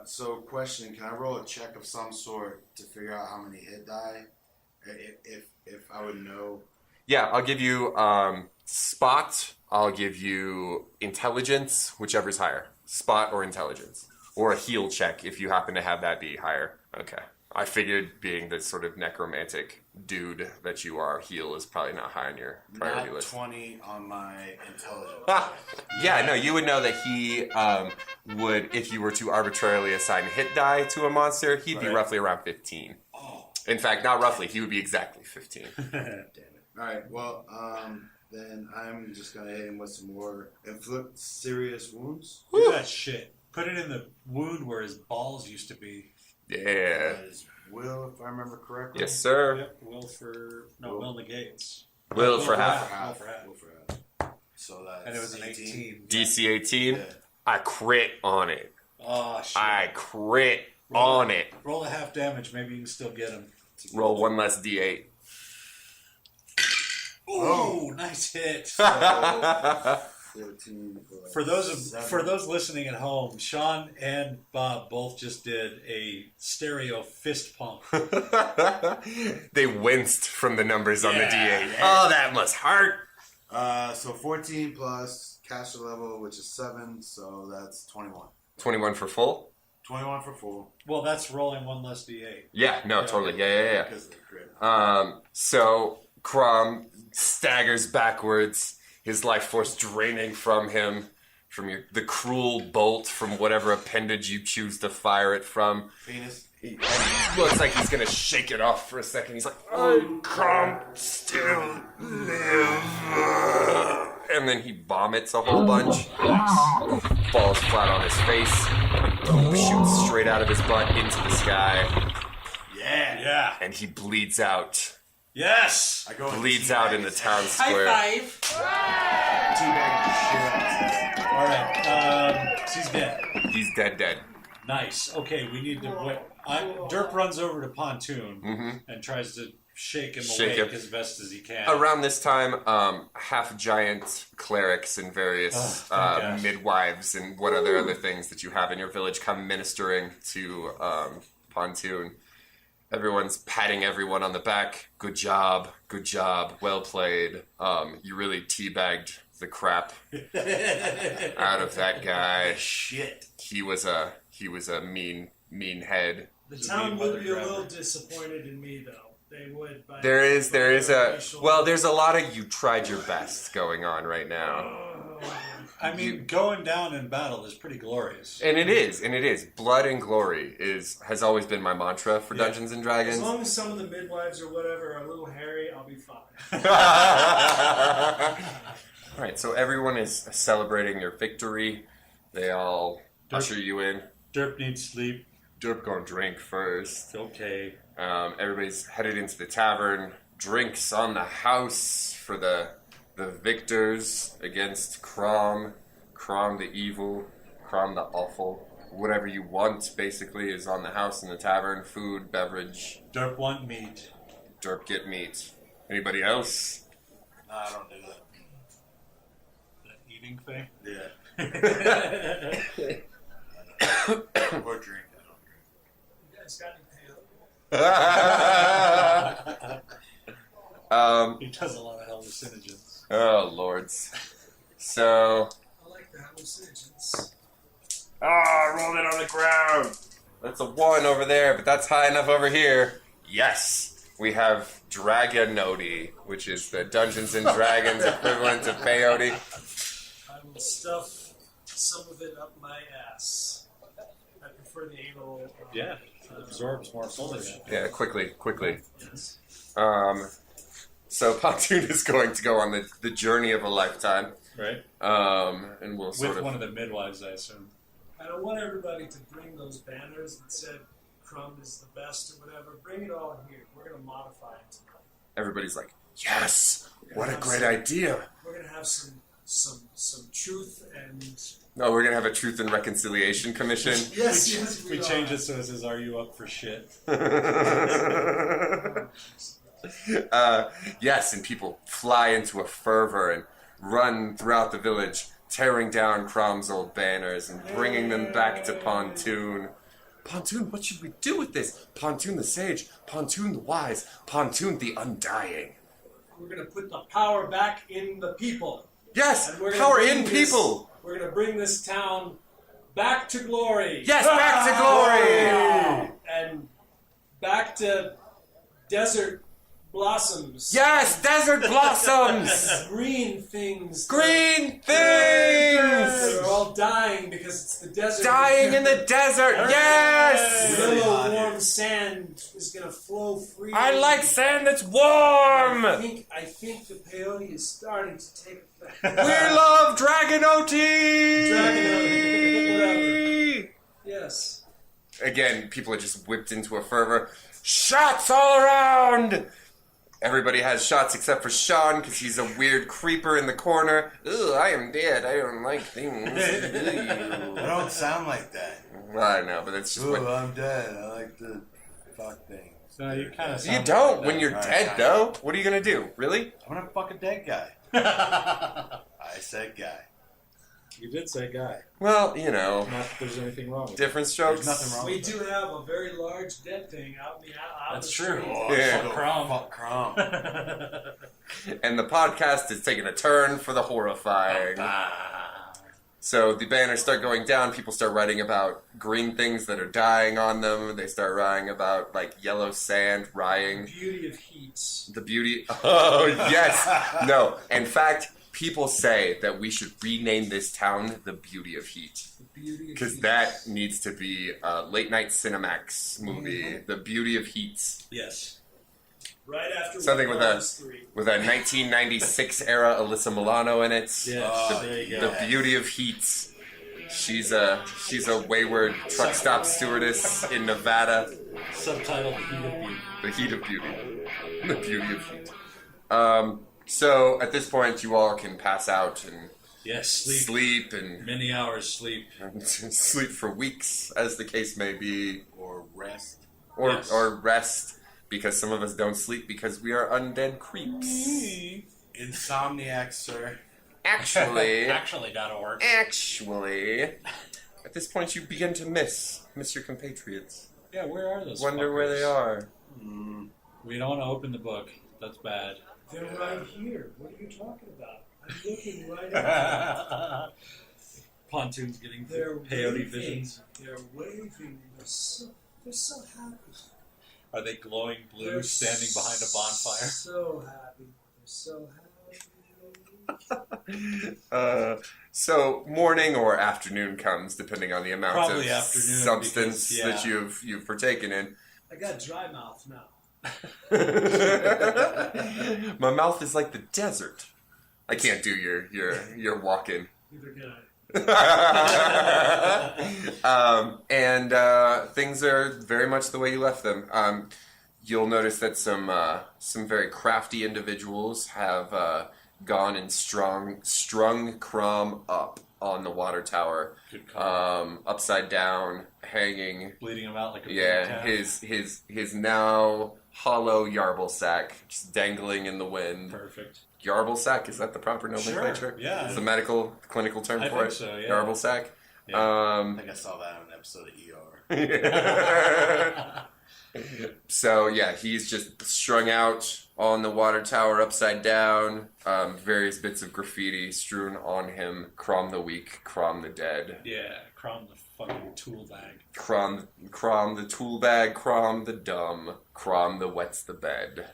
So question, can I roll a check of some sort to figure out how many hit die? If I would know. Yeah, I'll give you spot. I'll give you intelligence, whichever's higher. Spot or intelligence. Or a heal check if you happen to have that be higher. Okay. I figured being the sort of necromantic dude that you are, heal is probably not high on your priority Not list. 20 on my intelligence. Yeah, no, you would know that he would, if you were to arbitrarily assign hit die to a monster, he'd be Right. roughly around 15. Oh. In fact, not roughly, he would be exactly 15. Damn it. Alright, well, then I'm just gonna hit him with some more inflict serious wounds. Do that shit. Put it in the wound where his balls used to be. Yeah. That is Will, if I remember correctly. Yes, sir. Yep. Will negates. Will for half. Will for half. Will for half. So that's And it was an 18. DC 18. Yeah. I crit on it. Oh, shit. I crit on it. Roll a half damage. Maybe you can still get him. Roll 1 less D8. Ooh, nice hit. 14 plus For seven. those listening at home, Sean and Bob both just did a stereo fist pump. They winced from the numbers on the Yeah. D8. Oh, that must hurt. So 14 plus caster level, which is 7, so that's 21. 21 for full? 21 for full. Well, that's rolling 1 less d8. Yeah, no, Yeah. totally. Yeah. Because of the crit. So Crom staggers backwards, his life force draining from him, from the cruel bolt from whatever appendage you choose to fire it from. Penis. He looks like he's gonna shake it off for a second. He's like, I can't still live. And then he vomits a whole bunch, falls flat on his face, boom, shoots straight out of his butt into the sky, Yeah. and he bleeds out. Yes. I go and Bleeds teabag out in the his town head. square. Teabag the shit out of his head. All right. She's dead. He's dead. Nice. Okay, we need to wait. Derp runs over to Pontoon and tries to shake him Shake awake him. as best as he can. Around this time, half-giant clerics and various thank gosh. midwives and what other things that you have in your village come ministering to Pontoon. Everyone's patting everyone on the back. Good job, well played. You really teabagged the crap out of that guy. Shit. He was a mean head. The town would be a little disappointed in me, though. They would. There's a lot of you tried your best going on right now. I mean, going down in battle is pretty glorious. And it is. Blood and glory has always been my mantra for Dungeons and Dragons. As long as some of the midwives or whatever are a little hairy, I'll be fine. Alright, so everyone is celebrating your victory. They all usher you in. Derp needs sleep. Derp gonna drink first. Okay. Everybody's headed into the tavern. Drinks on the house for the victors against Crom. Crom the evil. Crom the awful. Whatever you want, basically, is on the house in the tavern. Food, beverage. Derp want meat. Derp get meat. Anybody else? No, I don't do that. That eating thing? Yeah. Or drink. I don't drink. You guys got any He does a lot of hallucinogens. Oh, lords. So... I like the hallucinogens. I rolled it on the ground. That's a 1 over there, but that's high enough over here. Yes. We have Dragonody, which is the Dungeons and Dragons equivalent of peyote. I will stuff some of it up my ass. I prefer the anal. Yeah. It absorbs more fully. Yeah, quickly. Yes. So Pontoon is going to go on the journey of a lifetime. Right? And we'll sort With of... one of the midwives, I assume. I don't want everybody to bring those banners that said Crumb is the best or whatever. Bring it all here. We're going to modify it tonight. Everybody's like, yes! What a great idea! We're going to have some truth and... No, we're going to have a Truth and Reconciliation Commission. Yes, We change it so it says, "Are you up for shit?" Yes, and people fly into a fervor and run throughout the village, tearing down Crom's old banners and bringing them back to Pontoon. Pontoon, what should we do with this? Pontoon the Sage, Pontoon the Wise, Pontoon the Undying. We're going to put the power back in the people. Yes, And we're gonna power bring in this- people. We're going to bring this town back to glory. Yes, back to glory. And back to desert blossoms. Yes, desert blossoms. Green things. Green things. They're all dying because it's the desert. Dying in the desert. Yes. Yellow warm sand is going to flow freely. I like sand that's warm. I think the peyote is starting to take effect. We love Dragonoti. Dragonoti, whatever. Yes. Again, people are just whipped into a fervor. Shots all around. Everybody has shots except for Sean because he's a weird creeper in the corner. Ugh, I am dead. I don't like things. I don't sound like that. I know, but it's just Ooh, what I'm dead. I like to fuck things. So you kind of. you don't like when that. you're Right, dead, right. though. What are you gonna do? Really? I'm gonna fuck a dead guy. I said guy. You did say guy. Well, you know, Not that there's anything wrong with it. different strokes. There's nothing wrong We with do have a very large dead thing out in the out That's the true. street. Oh, Yeah. fuck Crumb. Fuck Crumb. And the podcast is taking a turn for the horrifying. So the banners start going down. People start writing about green things that are dying on them. They start writing about like yellow sand rotting. Beauty of heat. The beauty. Oh yes. No. In fact, people say that we should rename this town the Beauty of Heat The beauty of because heat. that needs to be a late night Cinemax movie. The Beauty of Heat. Yes. Right after Something with a- 3. With a 1996 era Alyssa Milano in it. Yes. there you The go. Beauty of Heat. She's a wayward truck stop stewardess in Nevada. Subtitle: The Heat of Beauty. The Beauty of Heat. So at this point, you all can pass out and Yes. sleep and Many hours sleep. sleep for weeks, as the case may be, Or rest. or Yes. or rest. because some of us don't sleep because we are undead creeps. Insomniac, sir. Actually, Actually.org. actually, at this point you begin to miss your compatriots. Yeah, where are those Wonder fuckers? where they are. We don't want to open the book. That's bad. They're right here. What are you talking about? I'm looking right at them. Pontoon's getting They're peyote waving. visions. They're waving. They're so happy. Are they glowing blue They're standing behind a bonfire? So happy. They're so happy. So morning or afternoon comes, depending on the amount Probably of afternoon substance because, that you've partaken in. I got dry mouth now. My mouth is like the desert. I can't do your walk-in. Neither can I. Things are very much the way you left them. You'll notice that some very crafty individuals have gone and strung Crom up on the water tower, Good call. upside down, hanging. Bleeding him out like a Yeah, baby calf. his now hollow yarble sack just dangling in the wind. Perfect. Yarble sack, is that the proper nomenclature? Sure, yeah. It's the medical, clinical term I for think it? so, yeah. Yarble sack? Yeah. I think I saw that on an episode of ER. So, yeah, he's just strung out on the water tower upside down. Various bits of graffiti strewn on him. Crom the weak, Crom the dead. Yeah, Crom the fucking tool bag. Crom the tool bag, Crom the dumb, Crom the wets the bed.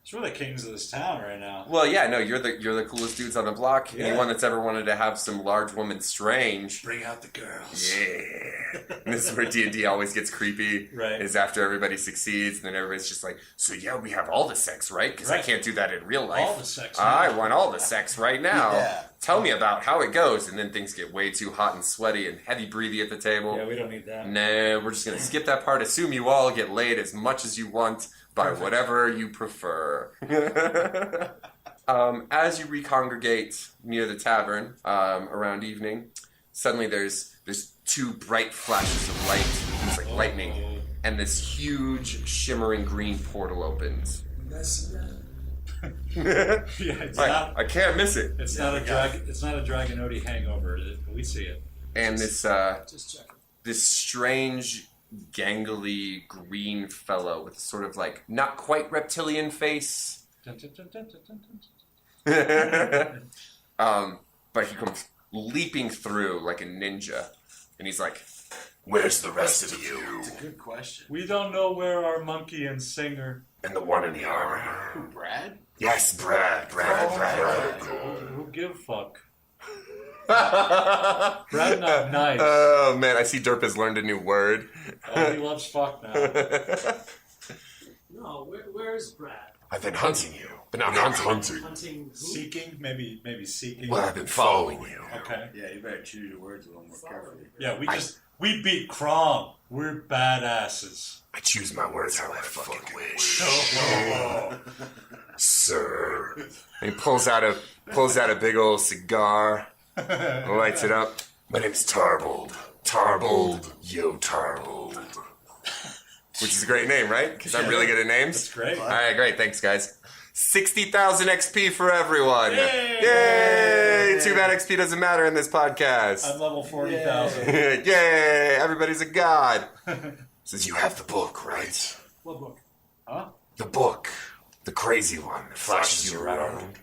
So we're the kings of this town right now. Well, yeah, no, you're the coolest dudes on the block. Yeah. Anyone that's ever wanted to have some large woman strange. Bring out the girls. Yeah. And this is where D&D always gets creepy. Right. Is after everybody succeeds, and then everybody's just like, so yeah, we have all the sex, right? Because I Right. can't do that in real life. All the sex. I want all the sex right now. Yeah. Tell me about how it goes. And then things get way too hot and sweaty and heavy breathy at the table. Yeah, we don't need that. No, we're just going to skip that part. Assume you all get laid as much as you want by Perfect. whatever you prefer. As you recongregate near the tavern around evening, suddenly there's two bright flashes of light. It's like lightning. And this huge shimmering green portal opens. That's Yeah, it's not. I can't miss it. It's Yeah, not a we got drag. It's not a Dragonody hangover. We see it. And this just checking. this strange, gangly green fellow with sort of like not quite reptilian face. Dun, dun, dun, dun, dun, dun, dun. But he comes leaping through like a ninja, and he's like, Where's the rest of you? It's a good question. We don't know where our monkey and singer. And the one in the armor. Who, Brad? Yes, Brad. Who give a fuck? Brad not nice. Oh man, I see Derp has learned a new word. Oh, he loves fuck now. No, where's Brad? I've been hunting you, but not hunting. Hunting who? Seeking, maybe seeking. Well, I've been following you. Okay. Yeah, you better choose your words a little more carefully. Yeah, we beat Crom. We're badasses. I choose my words how I fucking wish. Sir. And he pulls out a big old cigar, lights it up. My name's Tarbold. Tarbold. Yo, Tarbold. Which is a great name, right? Because I'm really good at names. That's great. All right, great. Thanks, guys. 60,000 XP for everyone. Yay! Yay! Too bad XP doesn't matter in this podcast. I'm level 40,000. Yay! Everybody's a god. Says you have the book, right? What book? The book. The crazy one that flashes you around.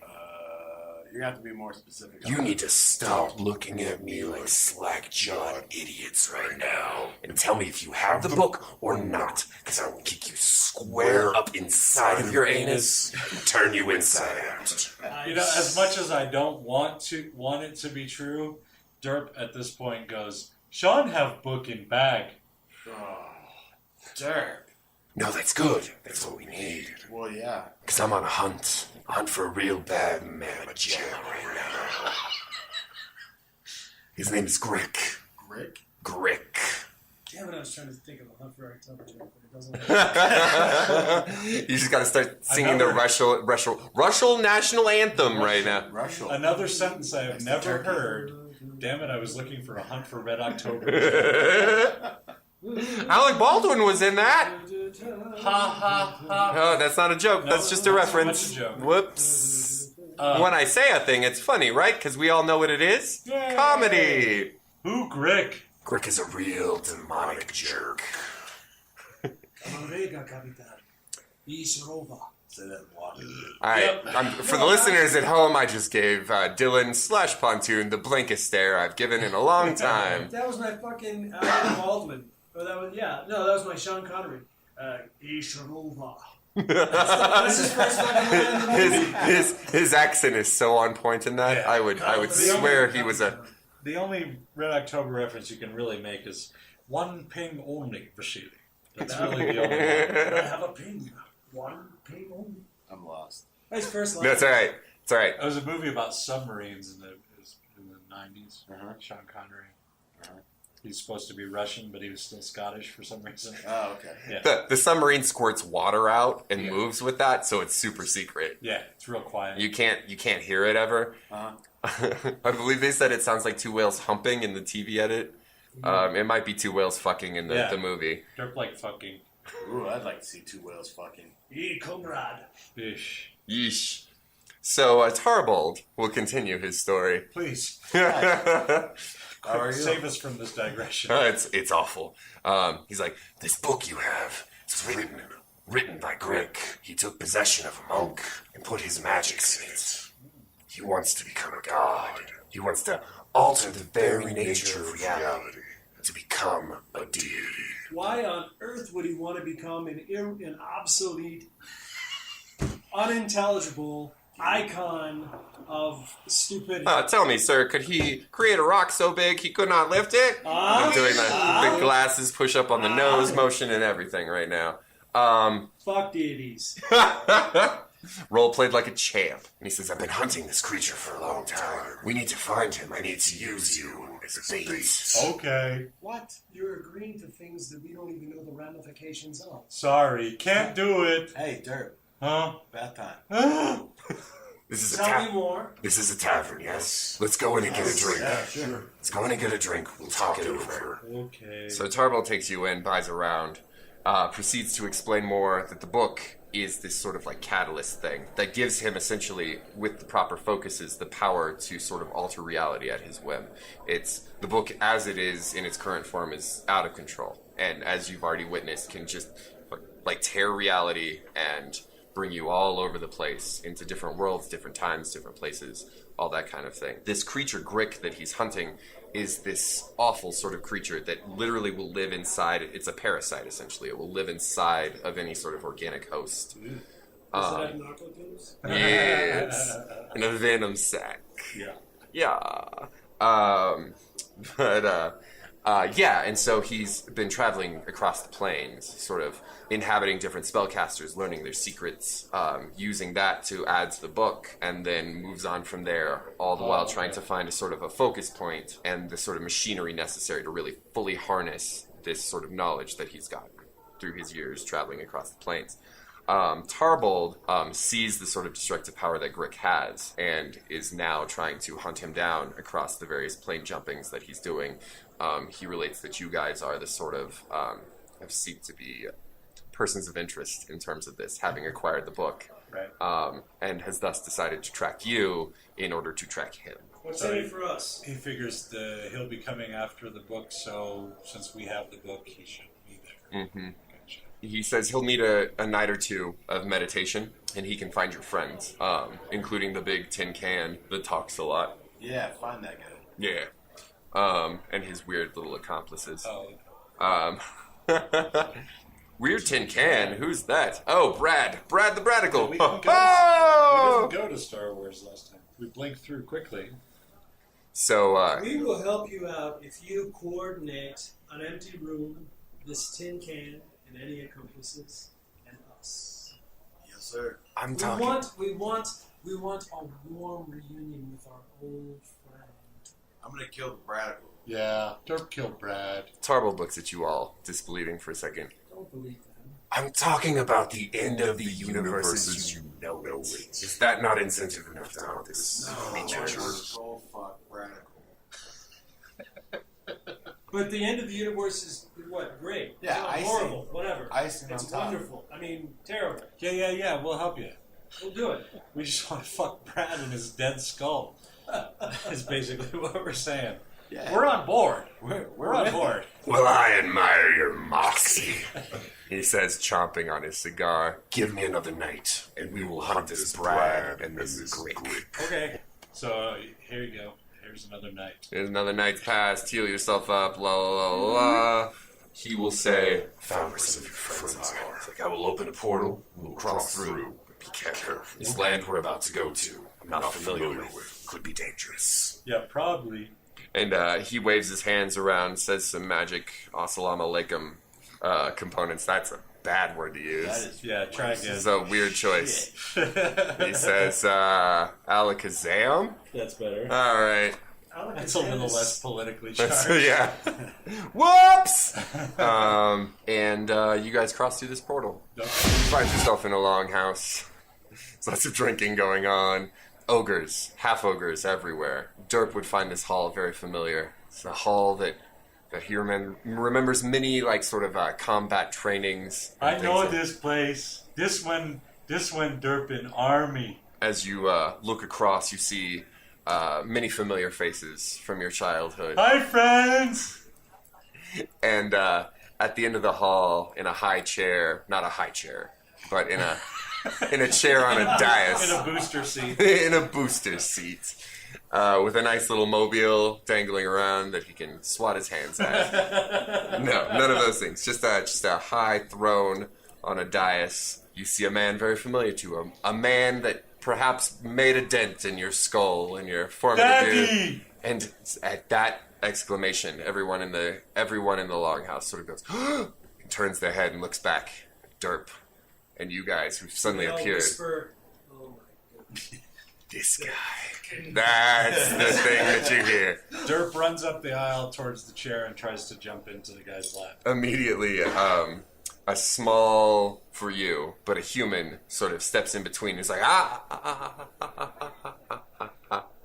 You're gonna have to be more specific. You need to stop looking at me like slack-jawed idiots right now and tell me if you have the book or not, because I will kick you square up inside of your anus and turn you inside out. You know, as much as I don't want it to be true, Derp at this point goes, Sean have book in bag. Oh, Derp. No, that's good. That's what we need. Well, yeah. Because I'm on a hunt. A hunt for a real bad man of jail right now. His name is Grick. Rick? Grick. Damn it, I was trying to think of a hunt for October joke, but it doesn't work. You just got to start singing the Russian national anthem right now. Russell. Another sentence I have never heard. Damn it, I was looking for a hunt for Red October. Alec Baldwin was in that. ha ha. Oh, that's not a joke. No, That's just a that's so reference. much a joke. Whoops. When I say a thing, it's funny, right? Because we all know what it is. Yay. Comedy. Who, Grick? Grick is a real demonic jerk. Camarega, Capitan. Ishrova. Say that in water. All right. Yep. For the listeners at home, I just gave Dylan / Pontoon the blankest stare I've given in a long time. That was my fucking Alec Baldwin. Oh, that was that was my Sean Connery. Ishrova. That's his first fucking line in the movie. His accent is so on point in that. Yeah. I would swear he was a. The only Red October reference you can really make is one ping only for shooting. That's really the only one. I have a ping. One ping only. I'm lost. That's his first line. That's all right. It's all right. It was a movie about submarines in the 90s. Uh-huh. Sean Connery. He's supposed to be Russian, but he was still Scottish for some reason. Oh, okay. Yeah, The submarine squirts water out and moves with that, so it's super secret. yeah, it's real quiet. You can't hear it ever. Uh-huh. I believe they said it sounds like two whales humping in the TV edit. It might be two whales fucking in the movie. They're like fucking Ooh, I'd like to see two whales fucking. Comrade. fish. Yeesh. So Tarbold will continue his story. Please, How are you? save us from this digression. It's awful. He's like, this book you have is written by Grick. He took possession of a monk and put his magics in it. He wants to become a god. He wants to alter the very nature of reality to become a deity. Why on earth would he want to become an obsolete, unintelligible icon of stupidity? Tell me, sir, could he create a rock so big he could not lift it? I'm doing the glasses push up on the nose motion and everything right now. Fuck deities. Role played like a champ. And he says, I've been hunting this creature for a long time. We need to find him. I need to use you as a bait. Okay, What? You're agreeing to things that we don't even know the ramifications of. sorry, can't do it. Hey, Dirt. Huh? Bath time. This is Tell me more. This is a tavern, yes. Let's go in and get a drink. Yeah, sure. Let's go in and get a drink. We'll talk it over. Okay. So Tarbold takes you in, buys around, proceeds to explain more that the book is this sort of like catalyst thing that gives him essentially, with the proper focuses, the power to sort of alter reality at his whim. It's the book as it is in its current form is out of control, and as you've already witnessed, can just like tear reality and bring you all over the place into different worlds, different times, different places, all that kind of thing. This creature, Grick, that he's hunting is this awful sort of creature that literally will live inside. It's a parasite, essentially. It will live inside of any sort of organic host. Does it have narcotics? Yes. In a venom sac. Yeah. Yeah. And so he's been traveling across the plains, sort of inhabiting different spellcasters, learning their secrets, using that to add to the book, and then moves on from there, all the while trying to find a sort of a focus point and the sort of machinery necessary to really fully harness this sort of knowledge that he's gotten through his years traveling across the plains. Tarbold sees the sort of destructive power that Grick has and is now trying to hunt him down across the various plane jumpings that he's doing. He relates that you guys are the sort of have seemed to be persons of interest in terms of this, having acquired the book, Right. and has thus decided to track you in order to track him. What's in it for us? He figures he'll be coming after the book, so since we have the book, he should be there. Mm-hmm. Gotcha. He says he'll need a night or two of meditation, and he can find your friends, including the big tin can that talks a lot. Yeah, find that guy. Yeah. And his weird little accomplices. Oh, Weird tin can? Who's that? Oh, Brad. Brad the Prodigal. we Oh! didn't go to Star Wars last time. We blinked through quickly. So, We will help you out if you coordinate an empty room, this tin can, and any accomplices, and us. Yes, sir. I'm We talking. want a warm reunion with our old friend. I'm gonna kill the Prodigal. Yeah, Derp killed Brad. Tarbold looks at you all, disbelieving for a second. Don't believe them. I'm talking about the end of the universe as you know it. Is that not incentive enough to hunt this creature? Go fuck Prodigal. But the end of the universe is what? Great. Yeah, It's not icing. horrible. Whatever. Icing It's on top. wonderful. I mean, terrible. Yeah. We'll help you. We'll do it. We just want to fuck Brad in his dead skull. Is basically what we're saying. Yeah. We're on board. We're on board. Well, I admire your moxie, he says, chomping on his cigar. Give me another night, and we will hunt this Brad and this Glick. Okay. So here you go. Here's another night. There's another night's passed. Heal yourself up. La la la la. He will say, "Found where some of your friends are. It's like I will open a portal. We'll cross through. But be careful. This land we're about to go to, I'm not familiar with. Could be dangerous." Yeah, probably. And he waves his hands around, says some magic "Assalamu alaikum" components. That's a bad word to use. Yeah, try again. This is a weird choice. He says, "Alakazam." That's better. All right. It's a little less politically charged. So, yeah. Whoops! And you guys cross through this portal. Okay. You find yourself in a longhouse. There's lots of drinking going on. Ogres, half ogres everywhere. Derp would find this hall very familiar. It's a hall that he remembers many sort of combat trainings. and I know things. this place. This one Durpin Army. As you look across, you see many familiar faces from your childhood. Hi, friends! And at the end of the hall, in a high chair, not a high chair, but in a chair on a dais. In a booster seat. In a booster seat. With a nice little mobile dangling around that he can swat his hands at. No, none of those things. Just a high throne on a dais. You see a man very familiar to him. A man that perhaps made a dent in your skull in your formative years. Daddy! And at that exclamation, everyone in the longhouse sort of goes, and turns their head and looks back at Derp and you guys who've suddenly They all appeared. whisper, "Oh my goodness." This guy. That's the thing that you hear. Derp runs up the aisle towards the chair and tries to jump into the guy's lap. Immediately, a small for you, but a human sort of steps in between. He's like,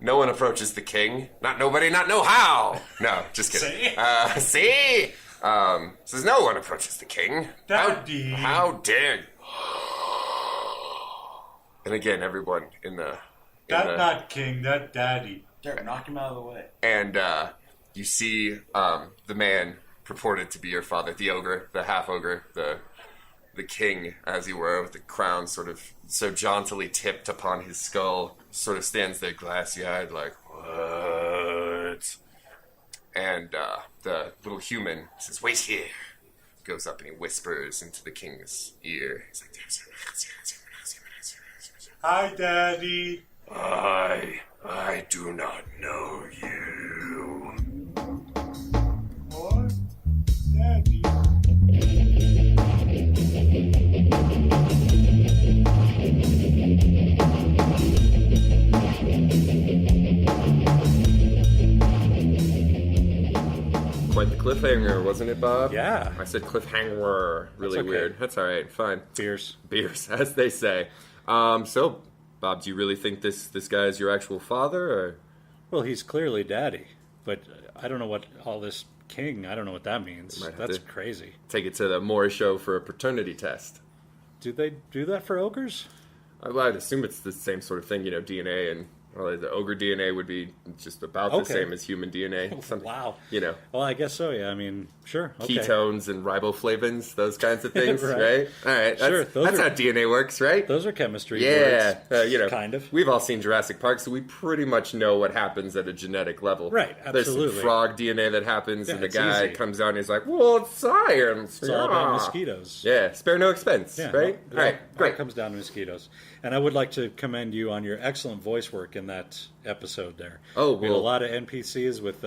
No one approaches the king. Not nobody, not no how. No, just kidding. See? Says no one approaches the king. Daddy. How dare you? And again, everyone in the... That not king, that daddy. Derek, knock him out of the way. And you see the man purported to be your father, the ogre, the half-ogre, the king, as he were, with the crown sort of so jauntily tipped upon his skull, sort of stands there glassy-eyed like, what? And the little human says, wait here. Goes up and he whispers into the king's ear. He's like, Hi, daddy. I do not know you. What? Daddy. Quite the cliffhanger, wasn't it, Bob? Yeah. I said cliffhanger. Really That's okay. weird. That's all right. Fine. Beers. Beers, as they say. So, Bob, do you really think this guy is your actual father, or? Well, he's clearly daddy, but I don't know what all this king, I don't know what that means. Might have That's to- crazy. Take it to the Moore show for a paternity test. Do they do that for ogres? I'd assume it's the same sort of thing, DNA and the ogre DNA would be just about the Okay. same as human DNA. Wow. You know, Well, I guess so, yeah. I mean, sure. Okay. ketones and riboflavins, those kinds of things, Right. right? All right. Sure, That's, those that's are- how DNA works, right? Those are chemistry Yeah, words. kind of. We've all seen Jurassic Park, so we pretty much know what happens at a genetic level. Right, There's absolutely. some frog DNA that happens, Yeah, and the it's guy easy. comes out and he's like, well, it's science. It's all about Yeah. mosquitoes. Yeah, spare no expense, Yeah, right? no, All right, it all great. comes down to mosquitoes. And I would like to commend you on your excellent voice work in that episode there. Oh, we had a well- lot of NPCs with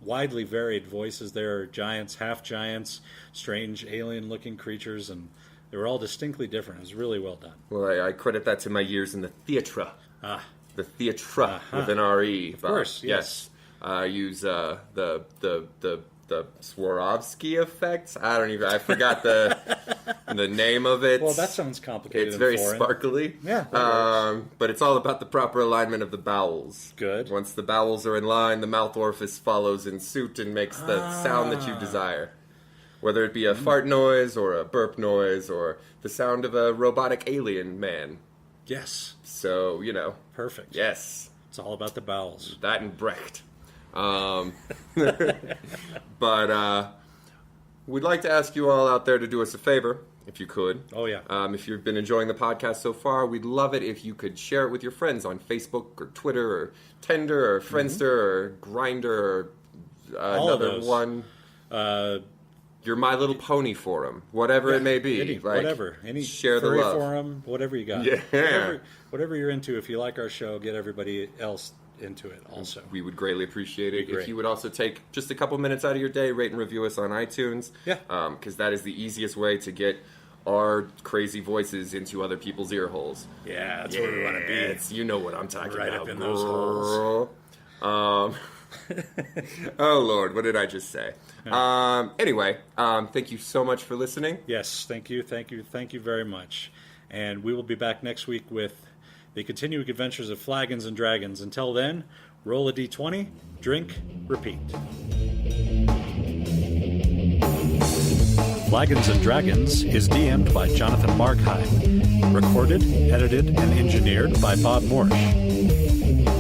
widely varied voices. There are giants, half giants, strange alien-looking creatures, and they were all distinctly different. It was really well done. Well, I credit that to my years in the theatre. The theatre Uh-huh. with an R-E. Of course, yes. I use the the Swarovski effect. I forgot the name of it. Well, that sounds complicated. It's and very foreign. sparkly. Yeah, that works. But it's all about the proper alignment of the bowels. Good. Once the bowels are in line, the mouth orifice follows in suit and makes the sound that you desire. Whether it be a fart noise or a burp noise or the sound of a robotic alien man. Yes. So, you know. Perfect. Yes. It's all about the bowels. That and Brecht. But we'd like to ask you all out there to do us a favor, if you could. Oh, yeah. If you've been enjoying the podcast so far, we'd love it if you could share it with your friends on Facebook or Twitter or Tinder or Friendster or Grindr or All of another those. one. Uh, Your My Little Pony forum, whatever it may be. whatever. Any share the furry love. forum, whatever you got. Yeah. Whatever you're into. If you like our show, get everybody else into it also. We would greatly appreciate it Be great. if you would also take just a couple minutes out of your day, rate and review us on iTunes. Yeah. Because that is the easiest way to get our crazy voices into other people's ear holes. Yeah, that's where we want to be. It's- You know what I'm talking Right about. up in those girl. Oh Lord, what did I just say? Anyway, thank you so much for listening. Yes, thank you very much. And we will be back next week with the continuing adventures of Flagons and Dragons. Until then, roll a d20, drink, repeat. Flagons and Dragons is DM'd by Jonathan Markheim. Recorded, edited, and engineered by Bob Morsch.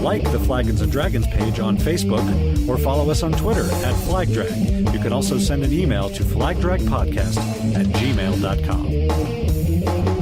Like the Flagons and Dragons page on Facebook or follow us on Twitter @FlagDrag. You can also send an email to flagdragpodcast@gmail.com.